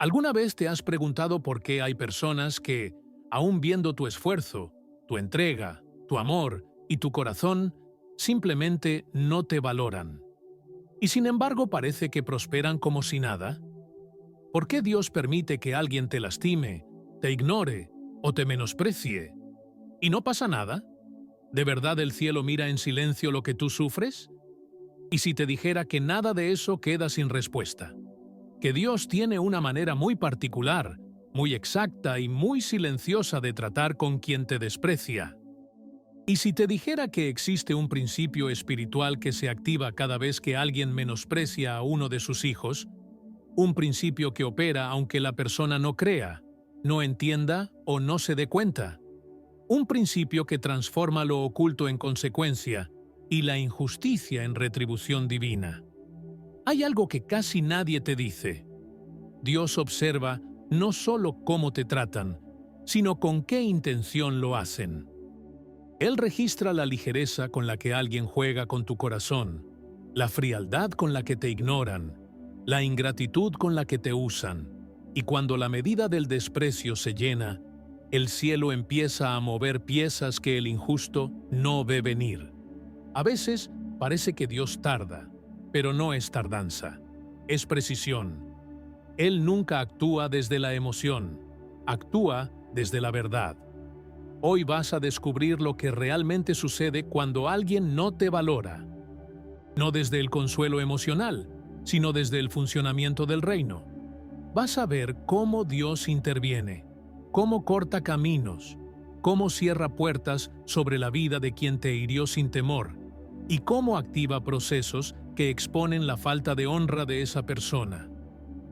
¿Alguna vez te has preguntado por qué hay personas que, aun viendo tu esfuerzo, tu entrega, tu amor y tu corazón, simplemente no te valoran? Y sin embargo parece que prosperan como si nada. ¿Por qué Dios permite que alguien te lastime, te ignore o te menosprecie? ¿Y no pasa nada? ¿De verdad el cielo mira en silencio lo que tú sufres? ¿Y si te dijera que nada de eso queda sin respuesta? Que Dios tiene una manera muy particular, muy exacta y muy silenciosa de tratar con quien te desprecia. Y si te dijera que existe un principio espiritual que se activa cada vez que alguien menosprecia a uno de sus hijos, un principio que opera aunque la persona no crea, no entienda o no se dé cuenta, un principio que transforma lo oculto en consecuencia y la injusticia en retribución divina. Hay algo que casi nadie te dice. Dios observa no solo cómo te tratan, sino con qué intención lo hacen. Él registra la ligereza con la que alguien juega con tu corazón, la frialdad con la que te ignoran, la ingratitud con la que te usan, y cuando la medida del desprecio se llena, el cielo empieza a mover piezas que el injusto no ve venir. A veces parece que Dios tarda, pero no es tardanza, es precisión. Él nunca actúa desde la emoción, actúa desde la verdad. Hoy vas a descubrir lo que realmente sucede cuando alguien no te valora. No desde el consuelo emocional, sino desde el funcionamiento del reino. Vas a ver cómo Dios interviene, cómo corta caminos, cómo cierra puertas sobre la vida de quien te hirió sin temor, y cómo activa procesos que exponen la falta de honra de esa persona.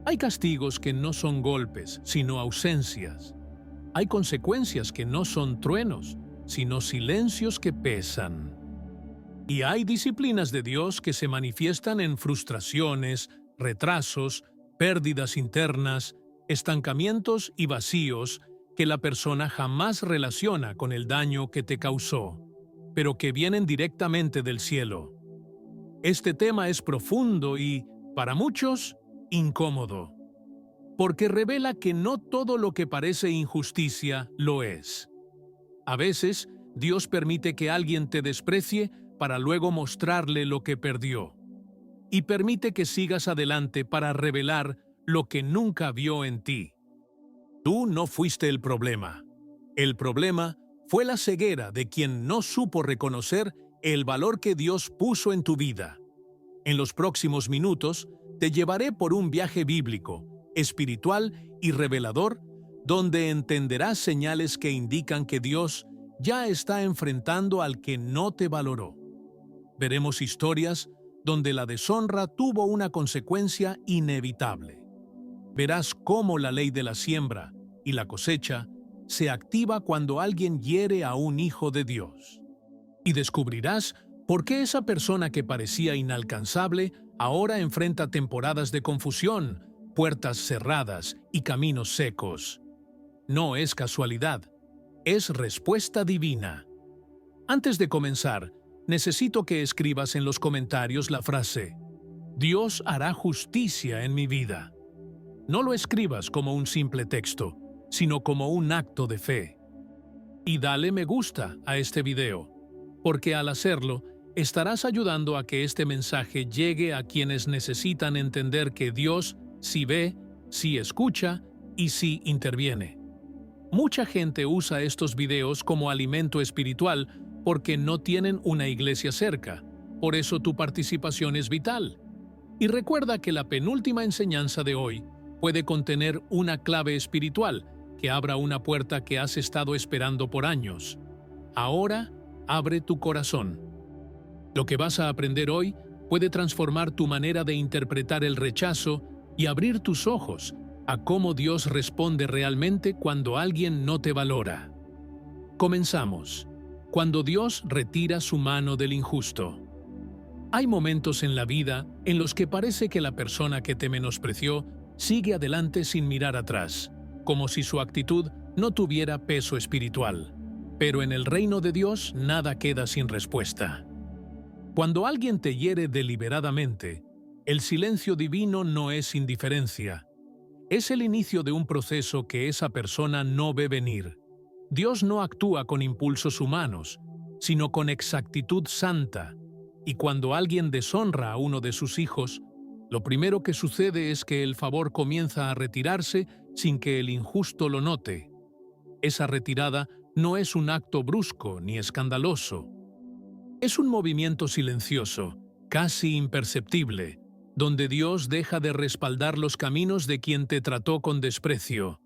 Hay castigos que no son golpes, sino ausencias. Hay consecuencias que no son truenos, sino silencios que pesan. Y hay disciplinas de Dios que se manifiestan en frustraciones, retrasos, pérdidas internas, estancamientos y vacíos que la persona jamás relaciona con el daño que te causó, pero que vienen directamente del cielo. Este tema es profundo y, para muchos, incómodo, porque revela que no todo lo que parece injusticia lo es. A veces, Dios permite que alguien te desprecie para luego mostrarle lo que perdió, y permite que sigas adelante para revelar lo que nunca vio en ti. Tú no fuiste el problema. El problema fue la ceguera de quien no supo reconocer el valor que Dios puso en tu vida. En los próximos minutos, te llevaré por un viaje bíblico, espiritual y revelador, donde entenderás señales que indican que Dios ya está enfrentando al que no te valoró. Veremos historias donde la deshonra tuvo una consecuencia inevitable. Verás cómo la ley de la siembra y la cosecha se activa cuando alguien hiere a un hijo de Dios. Y descubrirás por qué esa persona que parecía inalcanzable ahora enfrenta temporadas de confusión, puertas cerradas y caminos secos. No es casualidad, es respuesta divina. Antes de comenzar, necesito que escribas en los comentarios la frase: Dios hará justicia en mi vida. No lo escribas como un simple texto, sino como un acto de fe. Y dale me gusta a este video, porque al hacerlo, estarás ayudando a que este mensaje llegue a quienes necesitan entender que Dios sí ve, sí escucha y sí interviene. Mucha gente usa estos videos como alimento espiritual porque no tienen una iglesia cerca, por eso tu participación es vital. Y recuerda que la penúltima enseñanza de hoy puede contener una clave espiritual que abra una puerta que has estado esperando por años. Ahora, abre tu corazón. Lo que vas a aprender hoy puede transformar tu manera de interpretar el rechazo y abrir tus ojos a cómo Dios responde realmente cuando alguien no te valora. Comenzamos. Cuando Dios retira su mano del injusto. Hay momentos en la vida en los que parece que la persona que te menospreció sigue adelante sin mirar atrás, como si su actitud no tuviera peso espiritual. Pero en el reino de Dios nada queda sin respuesta. Cuando alguien te hiere deliberadamente, el silencio divino no es indiferencia, Es el inicio de un proceso que esa persona no ve venir. Dios no actúa con impulsos humanos, sino con exactitud santa, y cuando alguien deshonra a uno de sus hijos, lo primero que sucede es que el favor comienza a retirarse sin que el injusto lo note. Esa retirada no es un acto brusco ni escandaloso. Es un movimiento silencioso, casi imperceptible, donde Dios deja de respaldar los caminos de quien te trató con desprecio.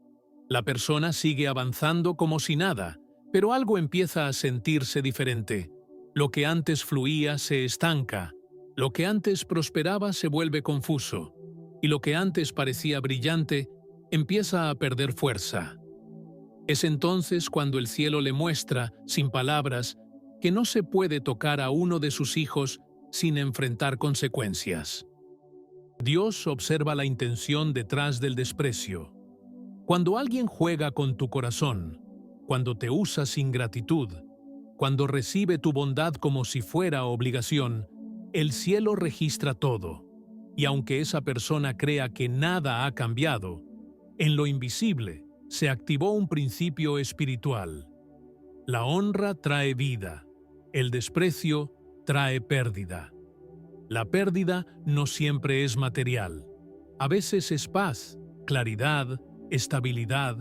La persona sigue avanzando como si nada, pero algo empieza a sentirse diferente. Lo que antes fluía se estanca, lo que antes prosperaba se vuelve confuso, y lo que antes parecía brillante empieza a perder fuerza. Es entonces cuando el cielo le muestra, sin palabras, que no se puede tocar a uno de sus hijos sin enfrentar consecuencias. Dios observa la intención detrás del desprecio. Cuando alguien juega con tu corazón, cuando te usa sin gratitud, cuando recibe tu bondad como si fuera obligación, el cielo registra todo. Y aunque esa persona crea que nada ha cambiado, en lo invisible se activó un principio espiritual. La honra trae vida, el desprecio trae pérdida. La pérdida no siempre es material. A veces es paz, claridad, estabilidad,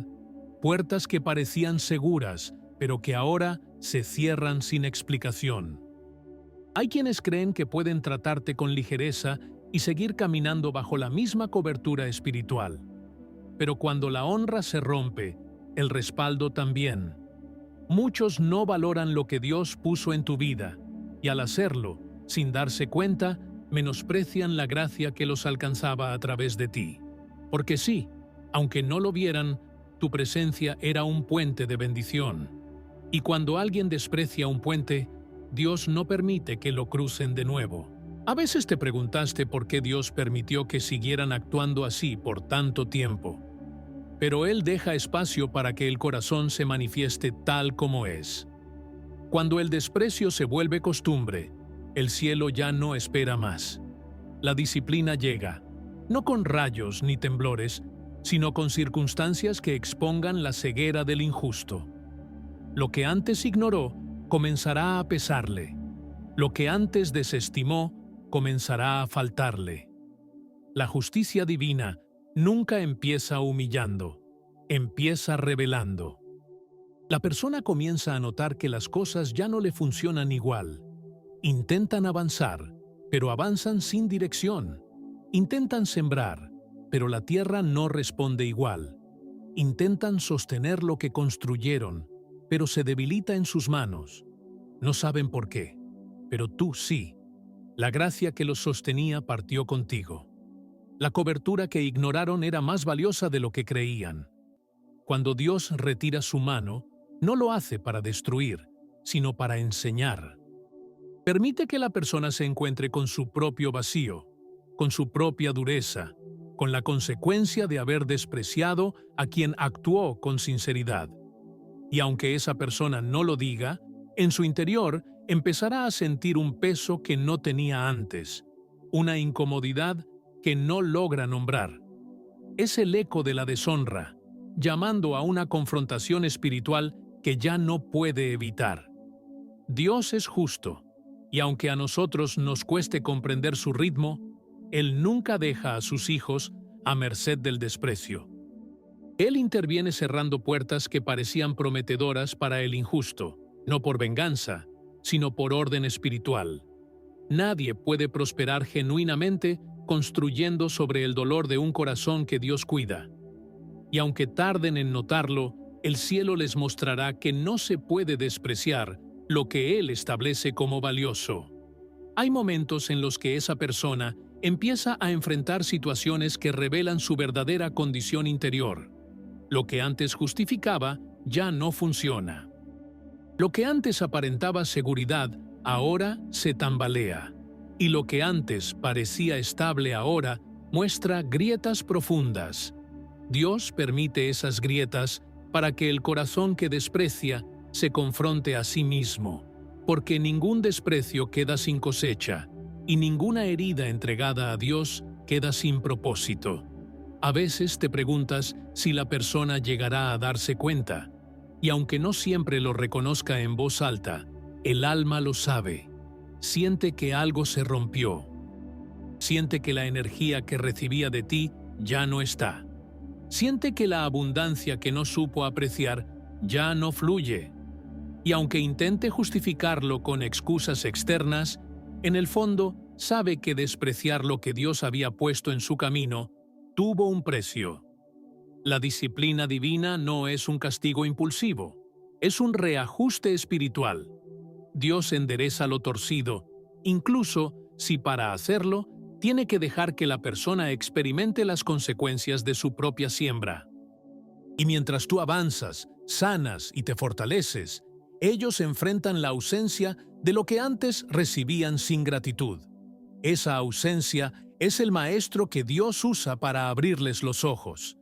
puertas que parecían seguras, pero que ahora se cierran sin explicación. Hay quienes creen que pueden tratarte con ligereza y seguir caminando bajo la misma cobertura espiritual. Pero cuando la honra se rompe, el respaldo también. Muchos no valoran lo que Dios puso en tu vida, y al hacerlo, sin darse cuenta, menosprecian la gracia que los alcanzaba a través de ti. Porque sí, aunque no lo vieran, tu presencia era un puente de bendición. Y cuando alguien desprecia un puente, Dios no permite que lo crucen de nuevo. A veces te preguntaste por qué Dios permitió que siguieran actuando así por tanto tiempo. Pero Él deja espacio para que el corazón se manifieste tal como es. Cuando el desprecio se vuelve costumbre, el cielo ya no espera más. La disciplina llega, no con rayos ni temblores, sino con circunstancias que expongan la ceguera del injusto. Lo que antes ignoró comenzará a pesarle. Lo que antes desestimó comenzará a faltarle. La justicia divina nunca empieza humillando, empieza revelando. La persona comienza a notar que las cosas ya no le funcionan igual. Intentan avanzar, pero avanzan sin dirección. Intentan sembrar, pero la tierra no responde igual. Intentan sostener lo que construyeron, pero se debilita en sus manos. No saben por qué, pero tú sí. La gracia que los sostenía partió contigo. La cobertura que ignoraron era más valiosa de lo que creían. Cuando Dios retira su mano, no lo hace para destruir, sino para enseñar. Permite que la persona se encuentre con su propio vacío, con su propia dureza, con la consecuencia de haber despreciado a quien actuó con sinceridad. Y aunque esa persona no lo diga, en su interior empezará a sentir un peso que no tenía antes, una incomodidad que no logra nombrar. Es el eco de la deshonra, llamando a una confrontación espiritual que ya no puede evitar. Dios es justo, y aunque a nosotros nos cueste comprender su ritmo, Él nunca deja a sus hijos a merced del desprecio. Él interviene cerrando puertas que parecían prometedoras para el injusto, no por venganza, sino por orden espiritual. Nadie puede prosperar genuinamente construyendo sobre el dolor de un corazón que Dios cuida. Y aunque tarden en notarlo, el cielo les mostrará que no se puede despreciar lo que Él establece como valioso. Hay momentos en los que esa persona empieza a enfrentar situaciones que revelan su verdadera condición interior. Lo que antes justificaba ya no funciona. Lo que antes aparentaba seguridad, ahora se tambalea. Y lo que antes parecía estable ahora muestra grietas profundas. Dios permite esas grietas para que el corazón que desprecia se confronte a sí mismo, porque ningún desprecio queda sin cosecha, y ninguna herida entregada a Dios queda sin propósito. A veces te preguntas si la persona llegará a darse cuenta, y aunque no siempre lo reconozca en voz alta, el alma lo sabe. Siente que algo se rompió. Siente que la energía que recibía de ti ya no está. Siente que la abundancia que no supo apreciar ya no fluye. Y aunque intente justificarlo con excusas externas, en el fondo sabe que despreciar lo que Dios había puesto en su camino tuvo un precio. La disciplina divina no es un castigo impulsivo, es un reajuste espiritual. Dios endereza lo torcido, incluso si para hacerlo tiene que dejar que la persona experimente las consecuencias de su propia siembra. Y mientras tú avanzas, sanas y te fortaleces, ellos enfrentan la ausencia de lo que antes recibían sin gratitud. Esa ausencia es el maestro que Dios usa para abrirles los ojos.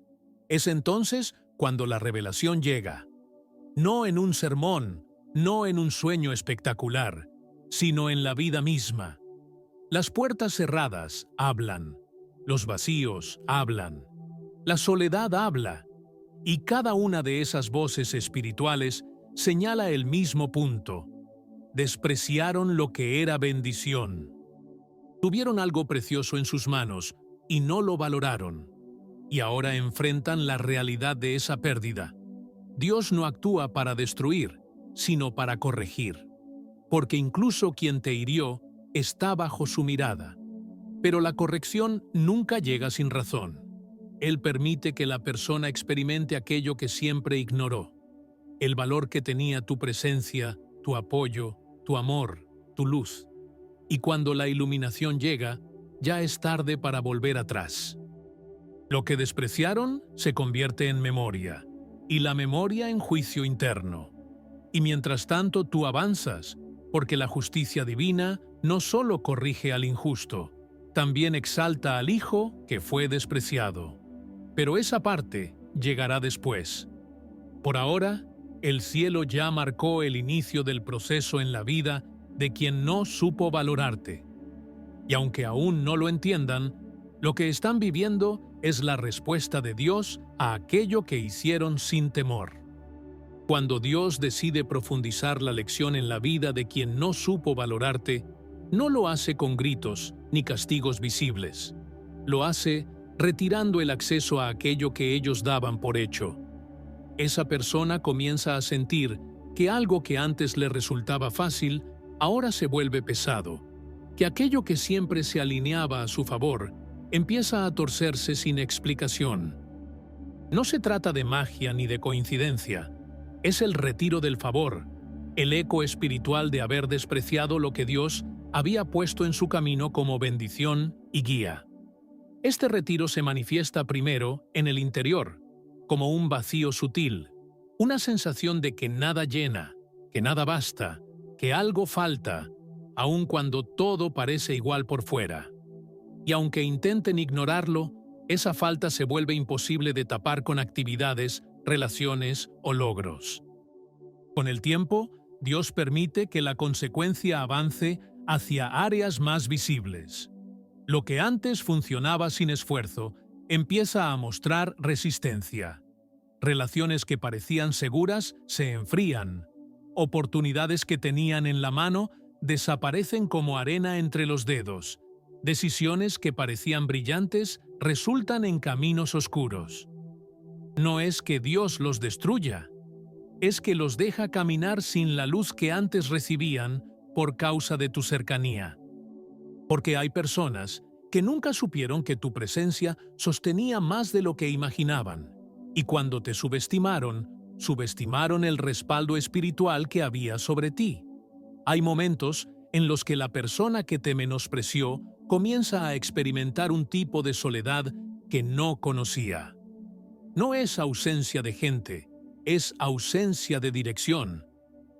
Es entonces cuando la revelación llega. No en un sermón, no en un sueño espectacular, sino en la vida misma. Las puertas cerradas hablan, los vacíos hablan, la soledad habla, y cada una de esas voces espirituales señala el mismo punto. Despreciaron lo que era bendición. Tuvieron algo precioso en sus manos y no lo valoraron, y ahora enfrentan la realidad de esa pérdida. Dios no actúa para destruir, sino para corregir, porque incluso quien te hirió está bajo su mirada. Pero la corrección nunca llega sin razón. Él permite que la persona experimente aquello que siempre ignoró, el valor que tenía tu presencia, tu apoyo, tu amor, tu luz. Y cuando la iluminación llega, ya es tarde para volver atrás. Lo que despreciaron se convierte en memoria, y la memoria en juicio interno. Y mientras tanto tú avanzas, porque la justicia divina no solo corrige al injusto, también exalta al Hijo que fue despreciado. Pero esa parte llegará después. Por ahora, el cielo ya marcó el inicio del proceso en la vida de quien no supo valorarte. Y aunque aún no lo entiendan, lo que están viviendo es la respuesta de Dios a aquello que hicieron sin temor. Cuando Dios decide profundizar la lección en la vida de quien no supo valorarte, no lo hace con gritos ni castigos visibles. Lo hace retirando el acceso a aquello que ellos daban por hecho. Esa persona comienza a sentir que algo que antes le resultaba fácil, ahora se vuelve pesado, que aquello que siempre se alineaba a su favor empieza a torcerse sin explicación. No se trata de magia ni de coincidencia, es el retiro del favor, el eco espiritual de haber despreciado lo que Dios había puesto en su camino como bendición y guía. Este retiro se manifiesta primero en el interior, como un vacío sutil, una sensación de que nada llena, que nada basta, que algo falta, aun cuando todo parece igual por fuera. Y aunque intenten ignorarlo, esa falta se vuelve imposible de tapar con actividades, relaciones o logros. Con el tiempo, Dios permite que la consecuencia avance hacia áreas más visibles. Lo que antes funcionaba sin esfuerzo empieza a mostrar resistencia. Relaciones que parecían seguras se enfrían. Oportunidades que tenían en la mano desaparecen como arena entre los dedos. Decisiones que parecían brillantes resultan en caminos oscuros. No es que Dios los destruya, es que los deja caminar sin la luz que antes recibían por causa de tu cercanía. Porque hay personas que nunca supieron que tu presencia sostenía más de lo que imaginaban, y cuando te subestimaron, subestimaron el respaldo espiritual que había sobre ti. Hay momentos en los que la persona que te menospreció comienza a experimentar un tipo de soledad que no conocía. No es ausencia de gente, es ausencia de dirección.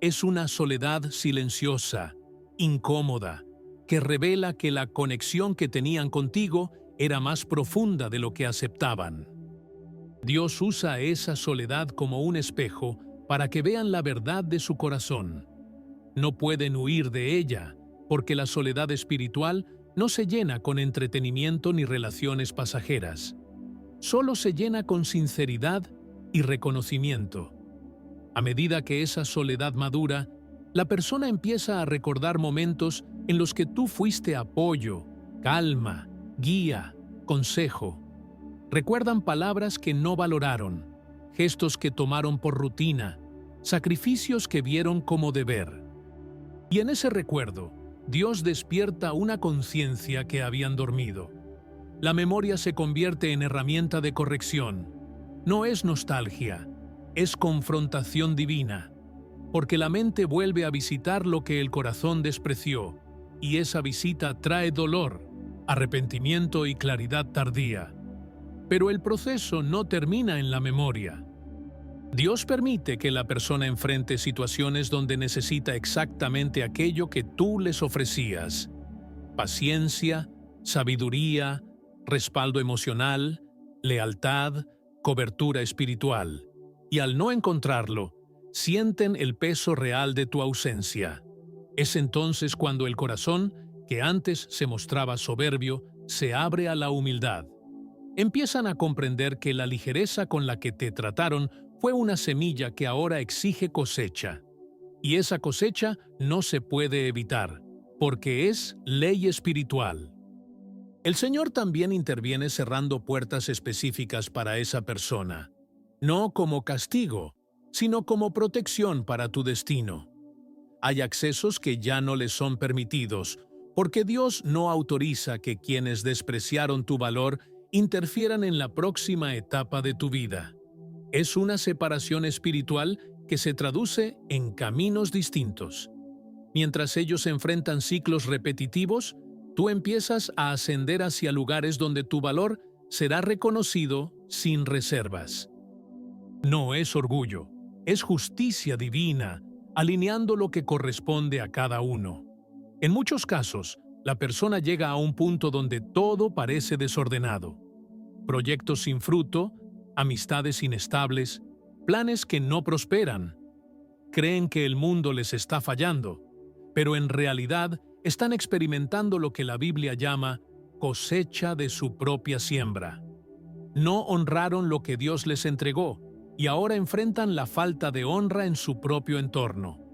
Es una soledad silenciosa, incómoda, que revela que la conexión que tenían contigo era más profunda de lo que aceptaban. Dios usa esa soledad como un espejo para que vean la verdad de su corazón. No pueden huir de ella, porque la soledad espiritual no se llena con entretenimiento ni relaciones pasajeras. solo se llena con sinceridad y reconocimiento. A medida que esa soledad madura, la persona empieza a recordar momentos en los que tú fuiste apoyo, calma, guía, consejo. Recuerdan palabras que no valoraron, gestos que tomaron por rutina, sacrificios que vieron como deber. Y en ese recuerdo, Dios despierta una conciencia que habían dormido. La memoria se convierte en herramienta de corrección. No es nostalgia, es confrontación divina, porque la mente vuelve a visitar lo que el corazón despreció, y esa visita trae dolor, arrepentimiento y claridad tardía. Pero el proceso no termina en la memoria. Dios permite que la persona enfrente situaciones donde necesita exactamente aquello que tú les ofrecías: paciencia, sabiduría, respaldo emocional, lealtad, cobertura espiritual. Y al no encontrarlo, sienten el peso real de tu ausencia. Es entonces cuando el corazón, que antes se mostraba soberbio, se abre a la humildad. Empiezan a comprender que la ligereza con la que te trataron fue una semilla que ahora exige cosecha. Y esa cosecha no se puede evitar, porque es ley espiritual. El Señor también interviene cerrando puertas específicas para esa persona, no como castigo, sino como protección para tu destino. Hay accesos que ya no les son permitidos, porque Dios no autoriza que quienes despreciaron tu valor interfieran en la próxima etapa de tu vida. Es una separación espiritual que se traduce en caminos distintos. Mientras ellos enfrentan ciclos repetitivos, tú empiezas a ascender hacia lugares donde tu valor será reconocido sin reservas. No es orgullo, es justicia divina, alineando lo que corresponde a cada uno. En muchos casos, la persona llega a un punto donde todo parece desordenado. Proyectos sin fruto, amistades inestables, planes que no prosperan. Creen que el mundo les está fallando, pero en realidad están experimentando lo que la Biblia llama cosecha de su propia siembra. No honraron lo que Dios les entregó y ahora enfrentan la falta de honra en su propio entorno.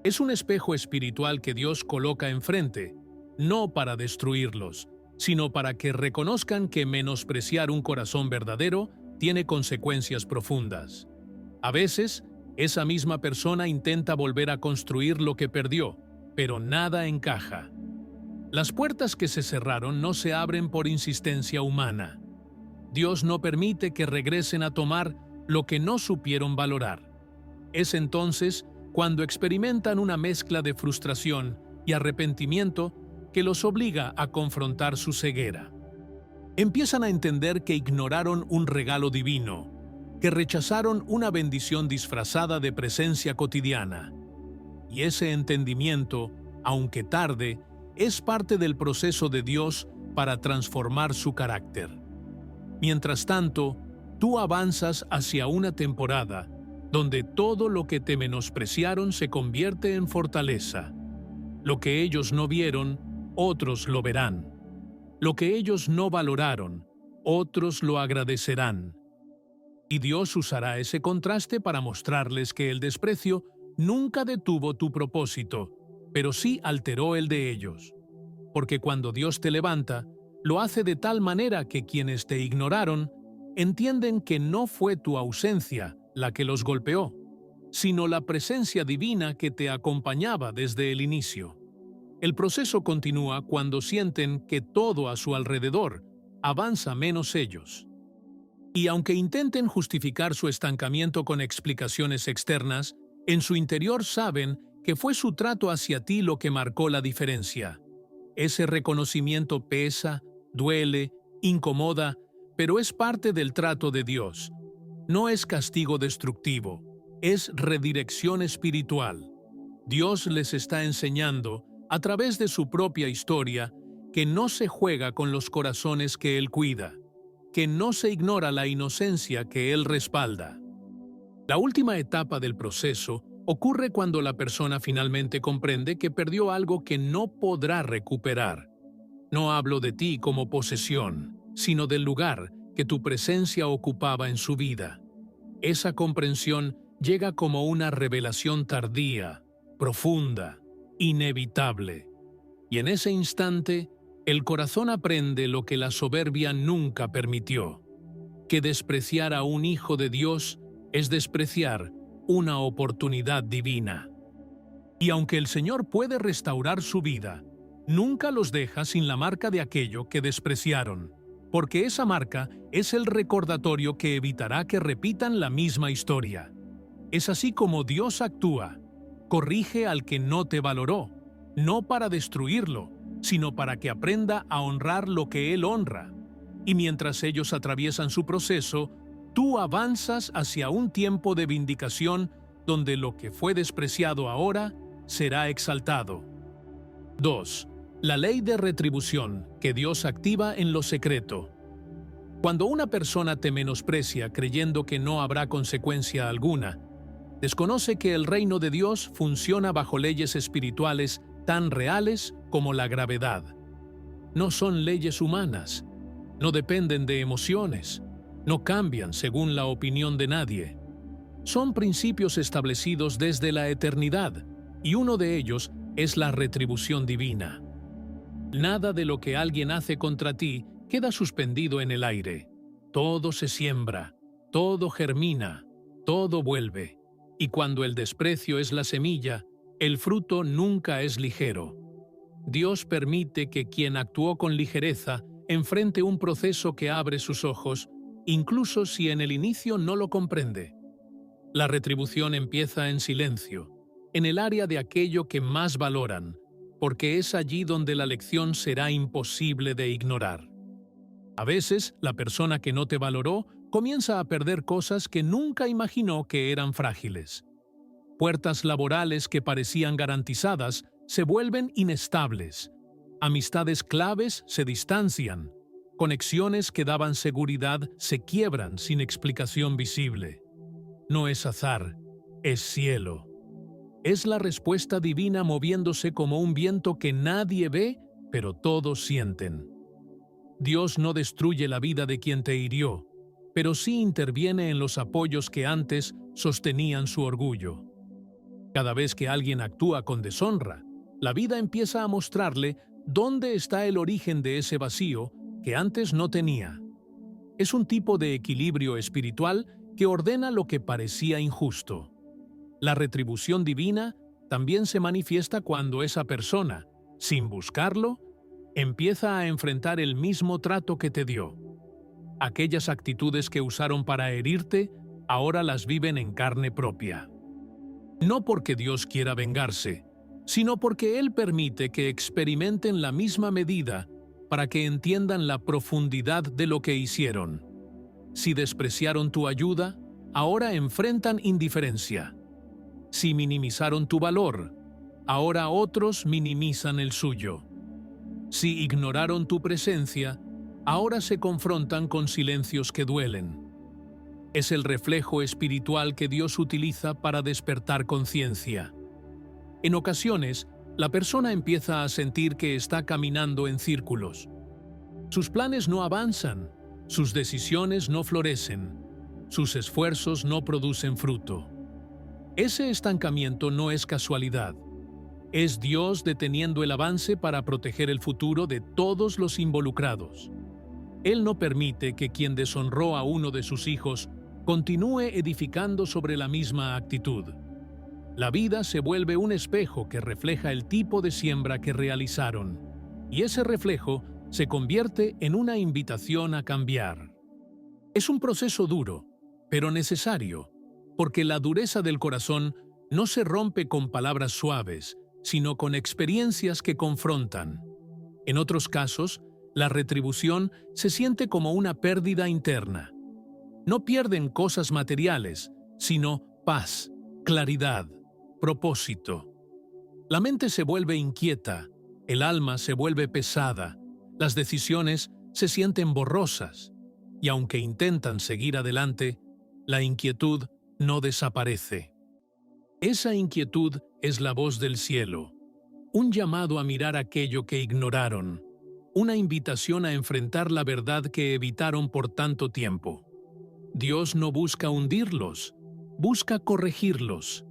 Es un espejo espiritual que Dios coloca enfrente, no para destruirlos, sino para que reconozcan que menospreciar un corazón verdadero tiene consecuencias profundas. A veces, esa misma persona intenta volver a construir lo que perdió, pero nada encaja. Las puertas que se cerraron no se abren por insistencia humana. Dios no permite que regresen a tomar lo que no supieron valorar. Es entonces cuando experimentan una mezcla de frustración y arrepentimiento que los obliga a confrontar su ceguera. Empiezan a entender que ignoraron un regalo divino, que rechazaron una bendición disfrazada de presencia cotidiana. Y ese entendimiento, aunque tarde, es parte del proceso de Dios para transformar su carácter. Mientras tanto, tú avanzas hacia una temporada donde todo lo que te menospreciaron se convierte en fortaleza. Lo que ellos no vieron, otros lo verán. Lo que ellos no valoraron, otros lo agradecerán. Y Dios usará ese contraste para mostrarles que el desprecio nunca detuvo tu propósito, pero sí alteró el de ellos. Porque cuando Dios te levanta, lo hace de tal manera que quienes te ignoraron entienden que no fue tu ausencia la que los golpeó, sino la presencia divina que te acompañaba desde el inicio. El proceso continúa cuando sienten que todo a su alrededor avanza menos ellos. Y aunque intenten justificar su estancamiento con explicaciones externas, en su interior saben que fue su trato hacia ti lo que marcó la diferencia. Ese reconocimiento pesa, duele, incomoda, pero es parte del trato de Dios. No es castigo destructivo, es redirección espiritual. Dios les está enseñando, a través de su propia historia, que no se juega con los corazones que Él cuida, que no se ignora la inocencia que Él respalda. La última etapa del proceso ocurre cuando la persona finalmente comprende que perdió algo que no podrá recuperar. No hablo de ti como posesión, sino del lugar que tu presencia ocupaba en su vida. Esa comprensión llega como una revelación tardía, profunda, inevitable. Y en ese instante, el corazón aprende lo que la soberbia nunca permitió: que despreciar a un hijo de Dios es despreciar una oportunidad divina. Y aunque el Señor puede restaurar su vida, nunca los deja sin la marca de aquello que despreciaron, porque esa marca es el recordatorio que evitará que repitan la misma historia. Es así como Dios actúa: corrige al que no te valoró, no para destruirlo, sino para que aprenda a honrar lo que Él honra. Y mientras ellos atraviesan su proceso, tú avanzas hacia un tiempo de vindicación donde lo que fue despreciado ahora será exaltado. 2. La ley de retribución que Dios activa en lo secreto. Cuando una persona te menosprecia creyendo que no habrá consecuencia alguna, desconoce que el reino de Dios funciona bajo leyes espirituales tan reales como la gravedad. No son leyes humanas, no dependen de emociones, no cambian según la opinión de nadie. Son principios establecidos desde la eternidad, y uno de ellos es la retribución divina. Nada de lo que alguien hace contra ti queda suspendido en el aire. Todo se siembra, todo germina, todo vuelve. Y cuando el desprecio es la semilla, el fruto nunca es ligero. Dios permite que quien actuó con ligereza enfrente un proceso que abre sus ojos, incluso si en el inicio no lo comprende. La retribución empieza en silencio, en el área de aquello que más valoran, porque es allí donde la lección será imposible de ignorar. A veces, la persona que no te valoró comienza a perder cosas que nunca imaginó que eran frágiles. Puertas laborales que parecían garantizadas se vuelven inestables. Amistades claves se distancian. Conexiones que daban seguridad se quiebran sin explicación visible. No es azar, es cielo. Es la respuesta divina moviéndose como un viento que nadie ve, pero todos sienten. Dios no destruye la vida de quien te hirió, pero sí interviene en los apoyos que antes sostenían su orgullo. Cada vez que alguien actúa con deshonra, la vida empieza a mostrarle dónde está el origen de ese vacío que antes no tenía. Es un tipo de equilibrio espiritual que ordena lo que parecía injusto. La retribución divina también se manifiesta cuando esa persona, sin buscarlo, empieza a enfrentar el mismo trato que te dio. Aquellas actitudes que usaron para herirte, ahora las viven en carne propia. No porque Dios quiera vengarse, sino porque Él permite que experimenten la misma medida para que entiendan la profundidad de lo que hicieron. Si despreciaron tu ayuda, ahora enfrentan indiferencia. Si minimizaron tu valor, ahora otros minimizan el suyo. Si ignoraron tu presencia, ahora se confrontan con silencios que duelen. Es el reflejo espiritual que Dios utiliza para despertar conciencia. En ocasiones, la persona empieza a sentir que está caminando en círculos. Sus planes no avanzan, sus decisiones no florecen, sus esfuerzos no producen fruto. Ese estancamiento no es casualidad. Es Dios deteniendo el avance para proteger el futuro de todos los involucrados. Él no permite que quien deshonró a uno de sus hijos continúe edificando sobre la misma actitud. La vida se vuelve un espejo que refleja el tipo de siembra que realizaron, y ese reflejo se convierte en una invitación a cambiar. Es un proceso duro, pero necesario, porque la dureza del corazón no se rompe con palabras suaves, sino con experiencias que confrontan. En otros casos, la retribución se siente como una pérdida interna. No pierden cosas materiales, sino paz, claridad, propósito. La mente se vuelve inquieta, el alma se vuelve pesada, las decisiones se sienten borrosas, y aunque intentan seguir adelante, la inquietud no desaparece. Esa inquietud es la voz del cielo, un llamado a mirar aquello que ignoraron, una invitación a enfrentar la verdad que evitaron por tanto tiempo. Dios no busca hundirlos, busca corregirlos,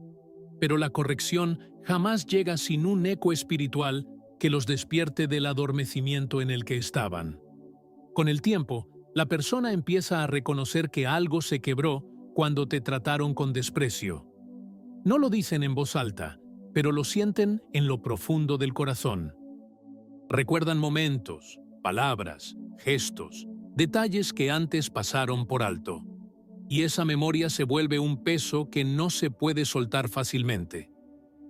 pero la corrección jamás llega sin un eco espiritual que los despierte del adormecimiento en el que estaban. Con el tiempo, la persona empieza a reconocer que algo se quebró cuando te trataron con desprecio. No lo dicen en voz alta, pero lo sienten en lo profundo del corazón. Recuerdan momentos, palabras, gestos, detalles que antes pasaron por alto. Y esa memoria se vuelve un peso que no se puede soltar fácilmente.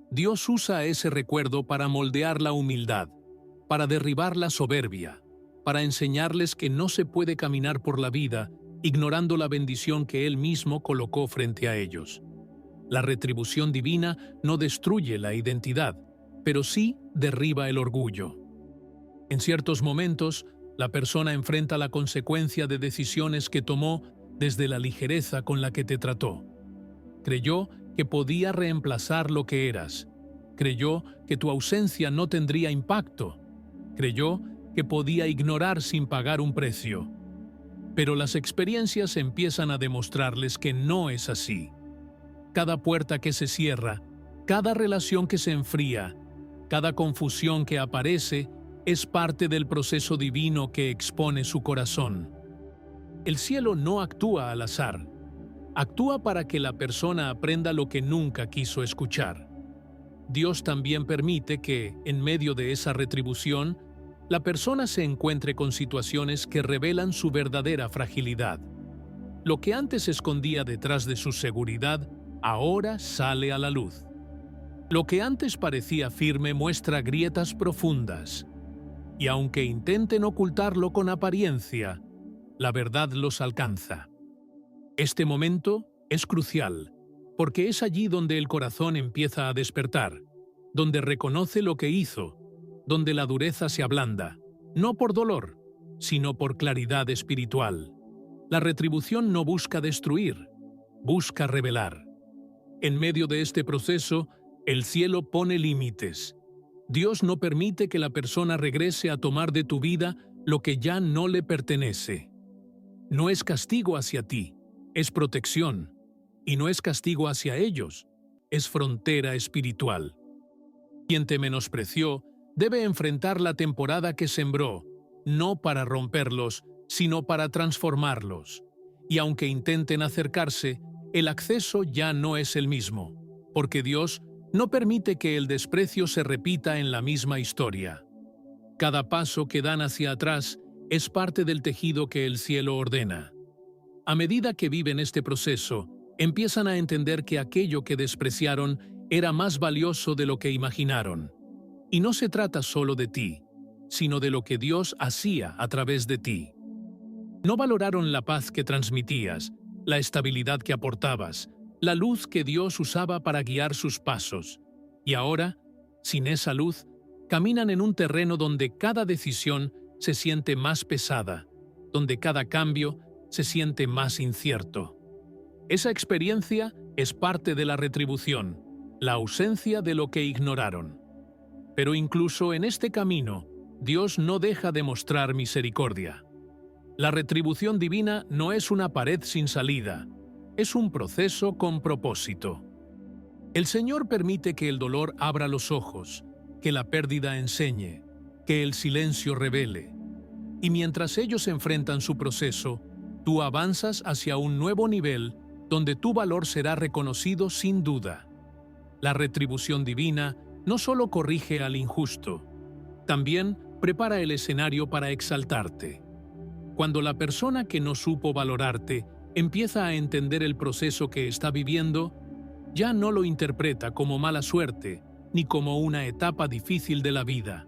Dios usa ese recuerdo para moldear la humildad, para derribar la soberbia, para enseñarles que no se puede caminar por la vida ignorando la bendición que Él mismo colocó frente a ellos. La retribución divina no destruye la identidad, pero sí derriba el orgullo. En ciertos momentos, la persona enfrenta la consecuencia de decisiones que tomó desde la ligereza con la que te trató. Creyó que podía reemplazar lo que eras. Creyó que tu ausencia no tendría impacto. Creyó que podía ignorar sin pagar un precio. Pero las experiencias empiezan a demostrarles que no es así. Cada puerta que se cierra, cada relación que se enfría, cada confusión que aparece, es parte del proceso divino que expone su corazón. El cielo no actúa al azar. Actúa para que la persona aprenda lo que nunca quiso escuchar. Dios también permite que, en medio de esa retribución, la persona se encuentre con situaciones que revelan su verdadera fragilidad. Lo que antes escondía detrás de su seguridad, ahora sale a la luz. Lo que antes parecía firme muestra grietas profundas. Y aunque intenten ocultarlo con apariencia, la verdad los alcanza. Este momento es crucial, porque es allí donde el corazón empieza a despertar, donde reconoce lo que hizo, donde la dureza se ablanda, no por dolor, sino por claridad espiritual. La retribución no busca destruir, busca revelar. En medio de este proceso, el cielo pone límites. Dios no permite que la persona regrese a tomar de tu vida lo que ya no le pertenece. No es castigo hacia ti, es protección. Y no es castigo hacia ellos, es frontera espiritual. Quien te menospreció debe enfrentar la temporada que sembró, no para romperlos, sino para transformarlos. Y aunque intenten acercarse, el acceso ya no es el mismo, porque Dios no permite que el desprecio se repita en la misma historia. Cada paso que dan hacia atrás es parte del tejido que el cielo ordena. A medida que viven este proceso, empiezan a entender que aquello que despreciaron era más valioso de lo que imaginaron. Y no se trata solo de ti, sino de lo que Dios hacía a través de ti. No valoraron la paz que transmitías, la estabilidad que aportabas, la luz que Dios usaba para guiar sus pasos. Y ahora, sin esa luz, caminan en un terreno donde cada decisión se siente más pesada, donde cada cambio se siente más incierto. Esa experiencia es parte de la retribución, la ausencia de lo que ignoraron. Pero incluso en este camino, Dios no deja de mostrar misericordia. La retribución divina no es una pared sin salida, es un proceso con propósito. El Señor permite que el dolor abra los ojos, que la pérdida enseñe, que el silencio revele. Y mientras ellos enfrentan su proceso, tú avanzas hacia un nuevo nivel donde tu valor será reconocido sin duda. La retribución divina no solo corrige al injusto, también prepara el escenario para exaltarte. Cuando la persona que no supo valorarte empieza a entender el proceso que está viviendo, ya no lo interpreta como mala suerte ni como una etapa difícil de la vida.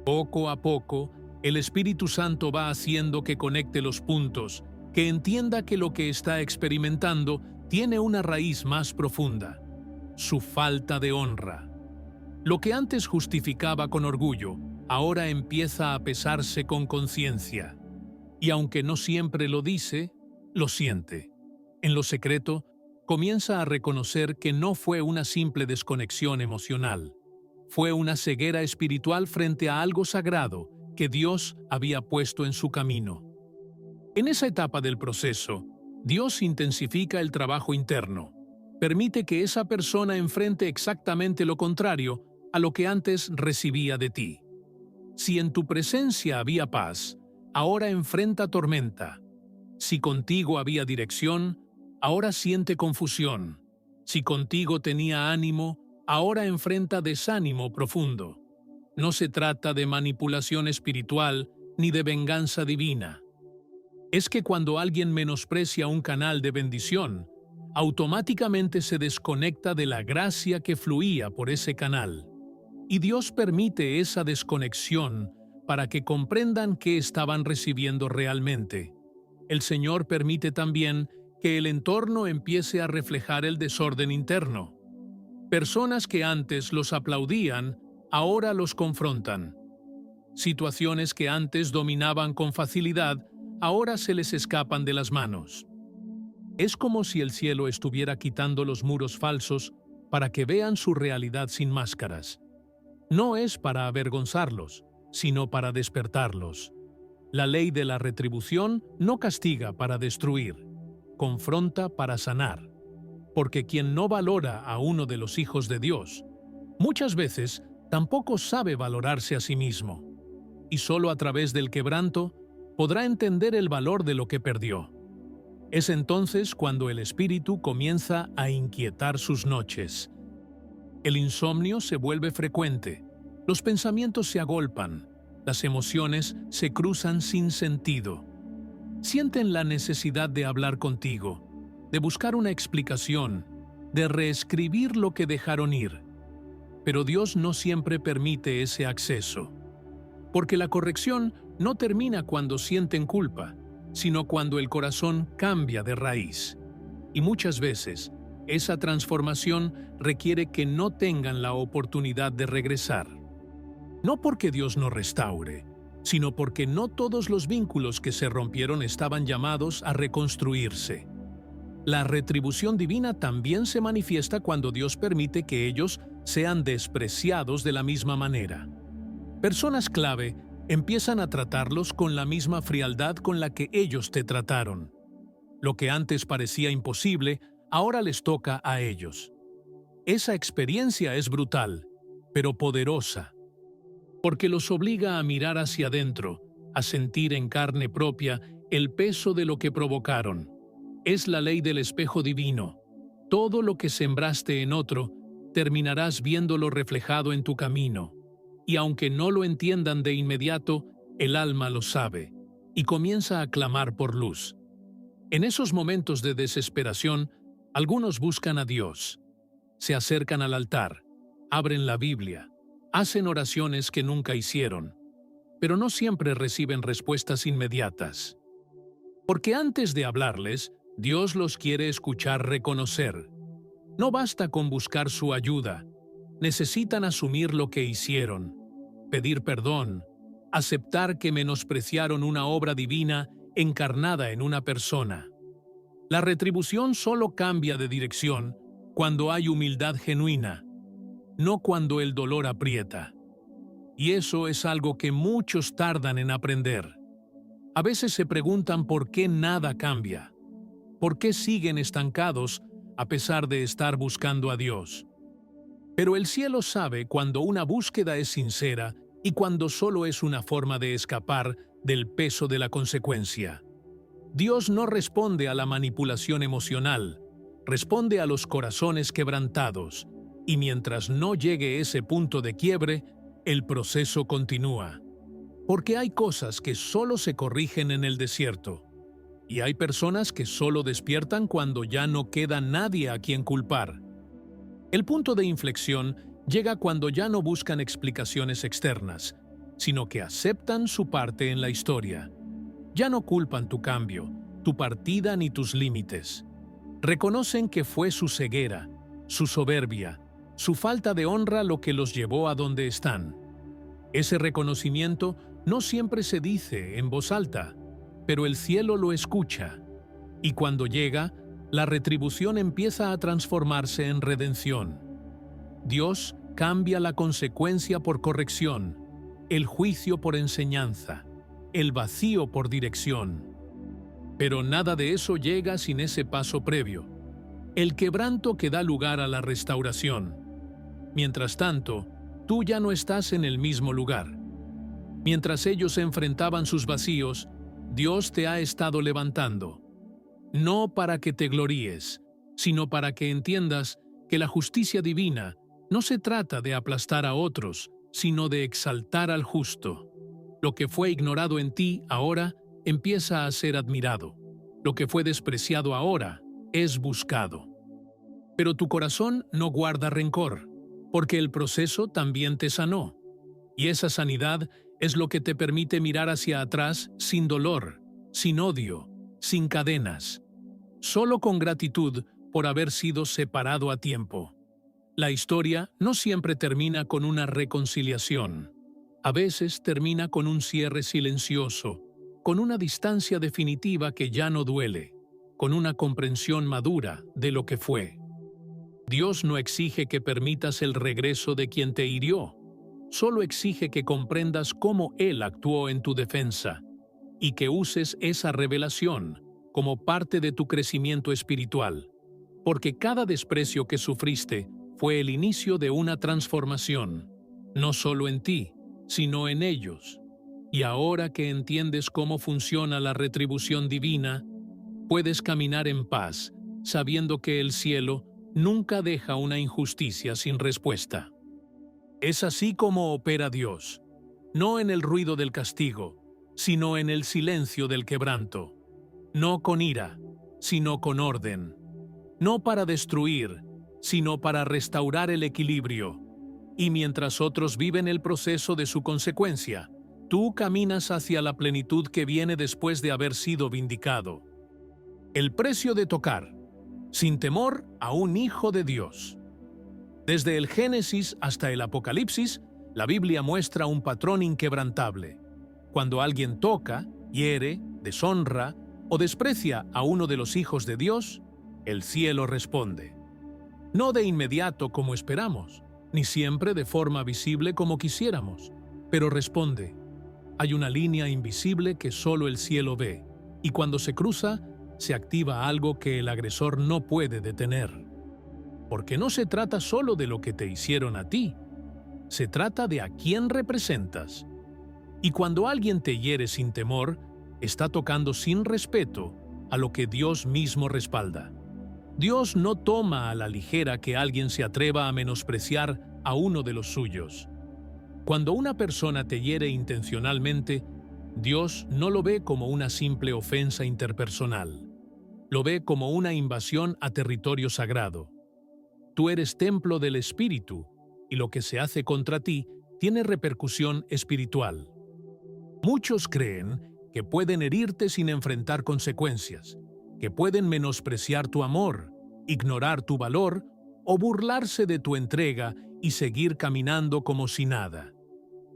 Poco a poco, el Espíritu Santo va haciendo que conecte los puntos, que entienda que lo que está experimentando tiene una raíz más profunda: su falta de honra. Lo que antes justificaba con orgullo, ahora empieza a pesarse con conciencia. Y aunque no siempre lo dice, lo siente. En lo secreto, comienza a reconocer que no fue una simple desconexión emocional. Fue una ceguera espiritual frente a algo sagrado que Dios había puesto en su camino. En esa etapa del proceso, Dios intensifica el trabajo interno. Permite que esa persona enfrente exactamente lo contrario a lo que antes recibía de ti. Si en tu presencia había paz, ahora enfrenta tormenta. Si contigo había dirección, ahora siente confusión. Si contigo tenía ánimo, ahora enfrenta desánimo profundo. No se trata de manipulación espiritual ni de venganza divina. Es que cuando alguien menosprecia un canal de bendición, automáticamente se desconecta de la gracia que fluía por ese canal. Y Dios permite esa desconexión para que comprendan qué estaban recibiendo realmente. El Señor permite también que el entorno empiece a reflejar el desorden interno. Personas que antes los aplaudían, ahora los confrontan. Situaciones que antes dominaban con facilidad, ahora se les escapan de las manos. Es como si el cielo estuviera quitando los muros falsos para que vean su realidad sin máscaras. No es para avergonzarlos, sino para despertarlos. La ley de la retribución no castiga para destruir, confronta para sanar. Porque quien no valora a uno de los hijos de Dios, muchas veces tampoco sabe valorarse a sí mismo. Y solo a través del quebranto podrá entender el valor de lo que perdió. Es entonces cuando el espíritu comienza a inquietar sus noches. El insomnio se vuelve frecuente, los pensamientos se agolpan, las emociones se cruzan sin sentido. Sienten la necesidad de hablar contigo, de buscar una explicación, de reescribir lo que dejaron ir. Pero Dios no siempre permite ese acceso. Porque la corrección no termina cuando sienten culpa, sino cuando el corazón cambia de raíz. Y muchas veces, esa transformación requiere que no tengan la oportunidad de regresar. No porque Dios no restaure, sino porque no todos los vínculos que se rompieron estaban llamados a reconstruirse. La retribución divina también se manifiesta cuando Dios permite que ellos sean despreciados de la misma manera. Personas clave empiezan a tratarlos con la misma frialdad con la que ellos te trataron. Lo que antes parecía imposible, ahora les toca a ellos. Esa experiencia es brutal, pero poderosa, porque los obliga a mirar hacia adentro, a sentir en carne propia el peso de lo que provocaron. Es la ley del espejo divino. Todo lo que sembraste en otro, terminarás viéndolo reflejado en tu camino. Y aunque no lo entiendan de inmediato, el alma lo sabe, y comienza a clamar por luz. En esos momentos de desesperación, algunos buscan a Dios. Se acercan al altar, abren la Biblia, hacen oraciones que nunca hicieron, pero no siempre reciben respuestas inmediatas. Porque antes de hablarles, Dios los quiere escuchar reconocer. No basta con buscar su ayuda, necesitan asumir lo que hicieron, pedir perdón, aceptar que menospreciaron una obra divina encarnada en una persona. La retribución solo cambia de dirección cuando hay humildad genuina, no cuando el dolor aprieta. Y eso es algo que muchos tardan en aprender. A veces se preguntan por qué nada cambia, por qué siguen estancados a pesar de estar buscando a Dios. Pero el cielo sabe cuando una búsqueda es sincera y cuando solo es una forma de escapar del peso de la consecuencia. Dios no responde a la manipulación emocional, responde a los corazones quebrantados, y mientras no llegue ese punto de quiebre, el proceso continúa. Porque hay cosas que solo se corrigen en el desierto, y hay personas que solo despiertan cuando ya no queda nadie a quien culpar. El punto de inflexión llega cuando ya no buscan explicaciones externas, sino que aceptan su parte en la historia. Ya no culpan tu cambio, tu partida ni tus límites. Reconocen que fue su ceguera, su soberbia, su falta de honra lo que los llevó a donde están. Ese reconocimiento no siempre se dice en voz alta, pero el cielo lo escucha. Y cuando llega, la retribución empieza a transformarse en redención. Dios cambia la consecuencia por corrección. el juicio por enseñanza, el vacío por dirección. Pero nada de eso llega sin ese paso previo, el quebranto que da lugar a la restauración. Mientras tanto, tú ya no estás en el mismo lugar. Mientras ellos enfrentaban sus vacíos, Dios te ha estado levantando. No para que te gloríes, sino para que entiendas que la justicia divina no se trata de aplastar a otros, sino de exaltar al justo. Lo que fue ignorado en ti ahora empieza a ser admirado. Lo que fue despreciado ahora es buscado. Pero tu corazón no guarda rencor, porque el proceso también te sanó. Y esa sanidad es lo que te permite mirar hacia atrás sin dolor, sin odio, sin cadenas, solo con gratitud por haber sido separado a tiempo. La historia no siempre termina con una reconciliación. A veces termina con un cierre silencioso, con una distancia definitiva que ya no duele, con una comprensión madura de lo que fue. Dios no exige que permitas el regreso de quien te hirió, solo exige que comprendas cómo Él actuó en tu defensa y que uses esa revelación como parte de tu crecimiento espiritual, porque cada desprecio que sufriste fue el inicio de una transformación, no solo en ti, sino en ellos. Y ahora que entiendes cómo funciona la retribución divina, puedes caminar en paz, sabiendo que el cielo nunca deja una injusticia sin respuesta. Es así como opera Dios, no en el ruido del castigo, sino en el silencio del quebranto, no con ira, sino con orden, no para destruir, sino para restaurar el equilibrio. Y mientras otros viven el proceso de su consecuencia, tú caminas hacia la plenitud que viene después de haber sido vindicado. El precio de tocar, sin temor a un hijo de Dios. Desde el Génesis hasta el Apocalipsis, la Biblia muestra un patrón inquebrantable. Cuando alguien toca, hiere, deshonra o desprecia a uno de los hijos de Dios, el cielo responde. No de inmediato como esperamos, ni siempre de forma visible como quisiéramos, pero responde. Hay una línea invisible que solo el cielo ve, y cuando se cruza, se activa algo que el agresor no puede detener. Porque no se trata solo de lo que te hicieron a ti, se trata de a quién representas. Y cuando alguien te hiere sin temor, está tocando sin respeto a lo que Dios mismo respalda. Dios no toma a la ligera que alguien se atreva a menospreciar a uno de los suyos. Cuando una persona te hiere intencionalmente, Dios no lo ve como una simple ofensa interpersonal. Lo ve como una invasión a territorio sagrado. Tú eres templo del Espíritu, y lo que se hace contra ti tiene repercusión espiritual. Muchos creen que pueden herirte sin enfrentar consecuencias, que pueden menospreciar tu amor, ignorar tu valor o burlarse de tu entrega y seguir caminando como si nada.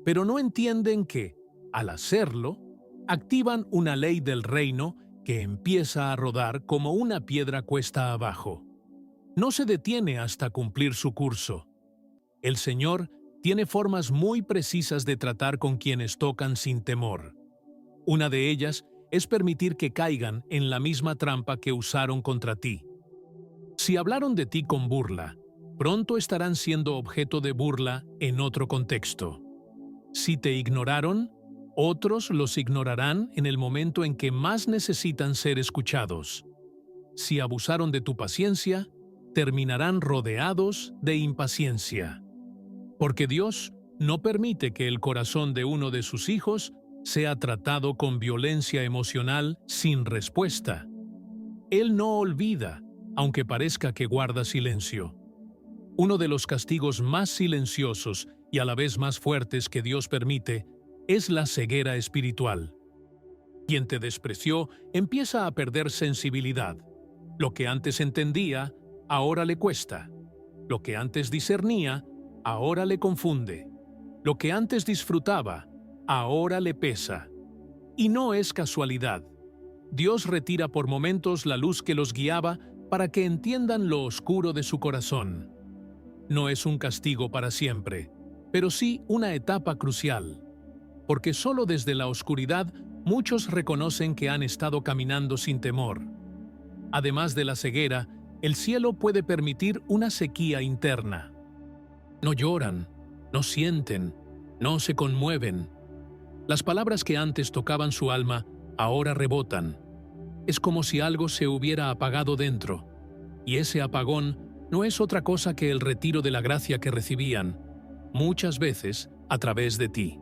Pero no entienden que, al hacerlo, activan una ley del reino que empieza a rodar como una piedra cuesta abajo. No se detiene hasta cumplir su curso. El Señor tiene formas muy precisas de tratar con quienes tocan sin temor. Una de ellas es permitir que caigan en la misma trampa que usaron contra ti. Si hablaron de ti con burla, pronto estarán siendo objeto de burla en otro contexto. Si te ignoraron, otros los ignorarán en el momento en que más necesitan ser escuchados. Si abusaron de tu paciencia, terminarán rodeados de impaciencia. Porque Dios no permite que el corazón de uno de sus hijos sea tratado con violencia emocional sin respuesta. Él no olvida, aunque parezca que guarda silencio. Uno de los castigos más silenciosos y a la vez más fuertes que Dios permite es la ceguera espiritual. Quien te despreció empieza a perder sensibilidad. Lo que antes entendía, ahora le cuesta. Lo que antes discernía, ahora le confunde. Lo que antes disfrutaba, ahora le pesa. Y no es casualidad. Dios retira por momentos la luz que los guiaba para que entiendan lo oscuro de su corazón. No es un castigo para siempre, pero sí una etapa crucial. porque solo desde la oscuridad muchos reconocen que han estado caminando sin temor. Además de la ceguera, el cielo puede permitir una sequía interna. No lloran, no sienten, no se conmueven. Las palabras que antes tocaban su alma ahora rebotan. Es como si algo se hubiera apagado dentro, y ese apagón no es otra cosa que el retiro de la gracia que recibían, muchas veces a través de ti.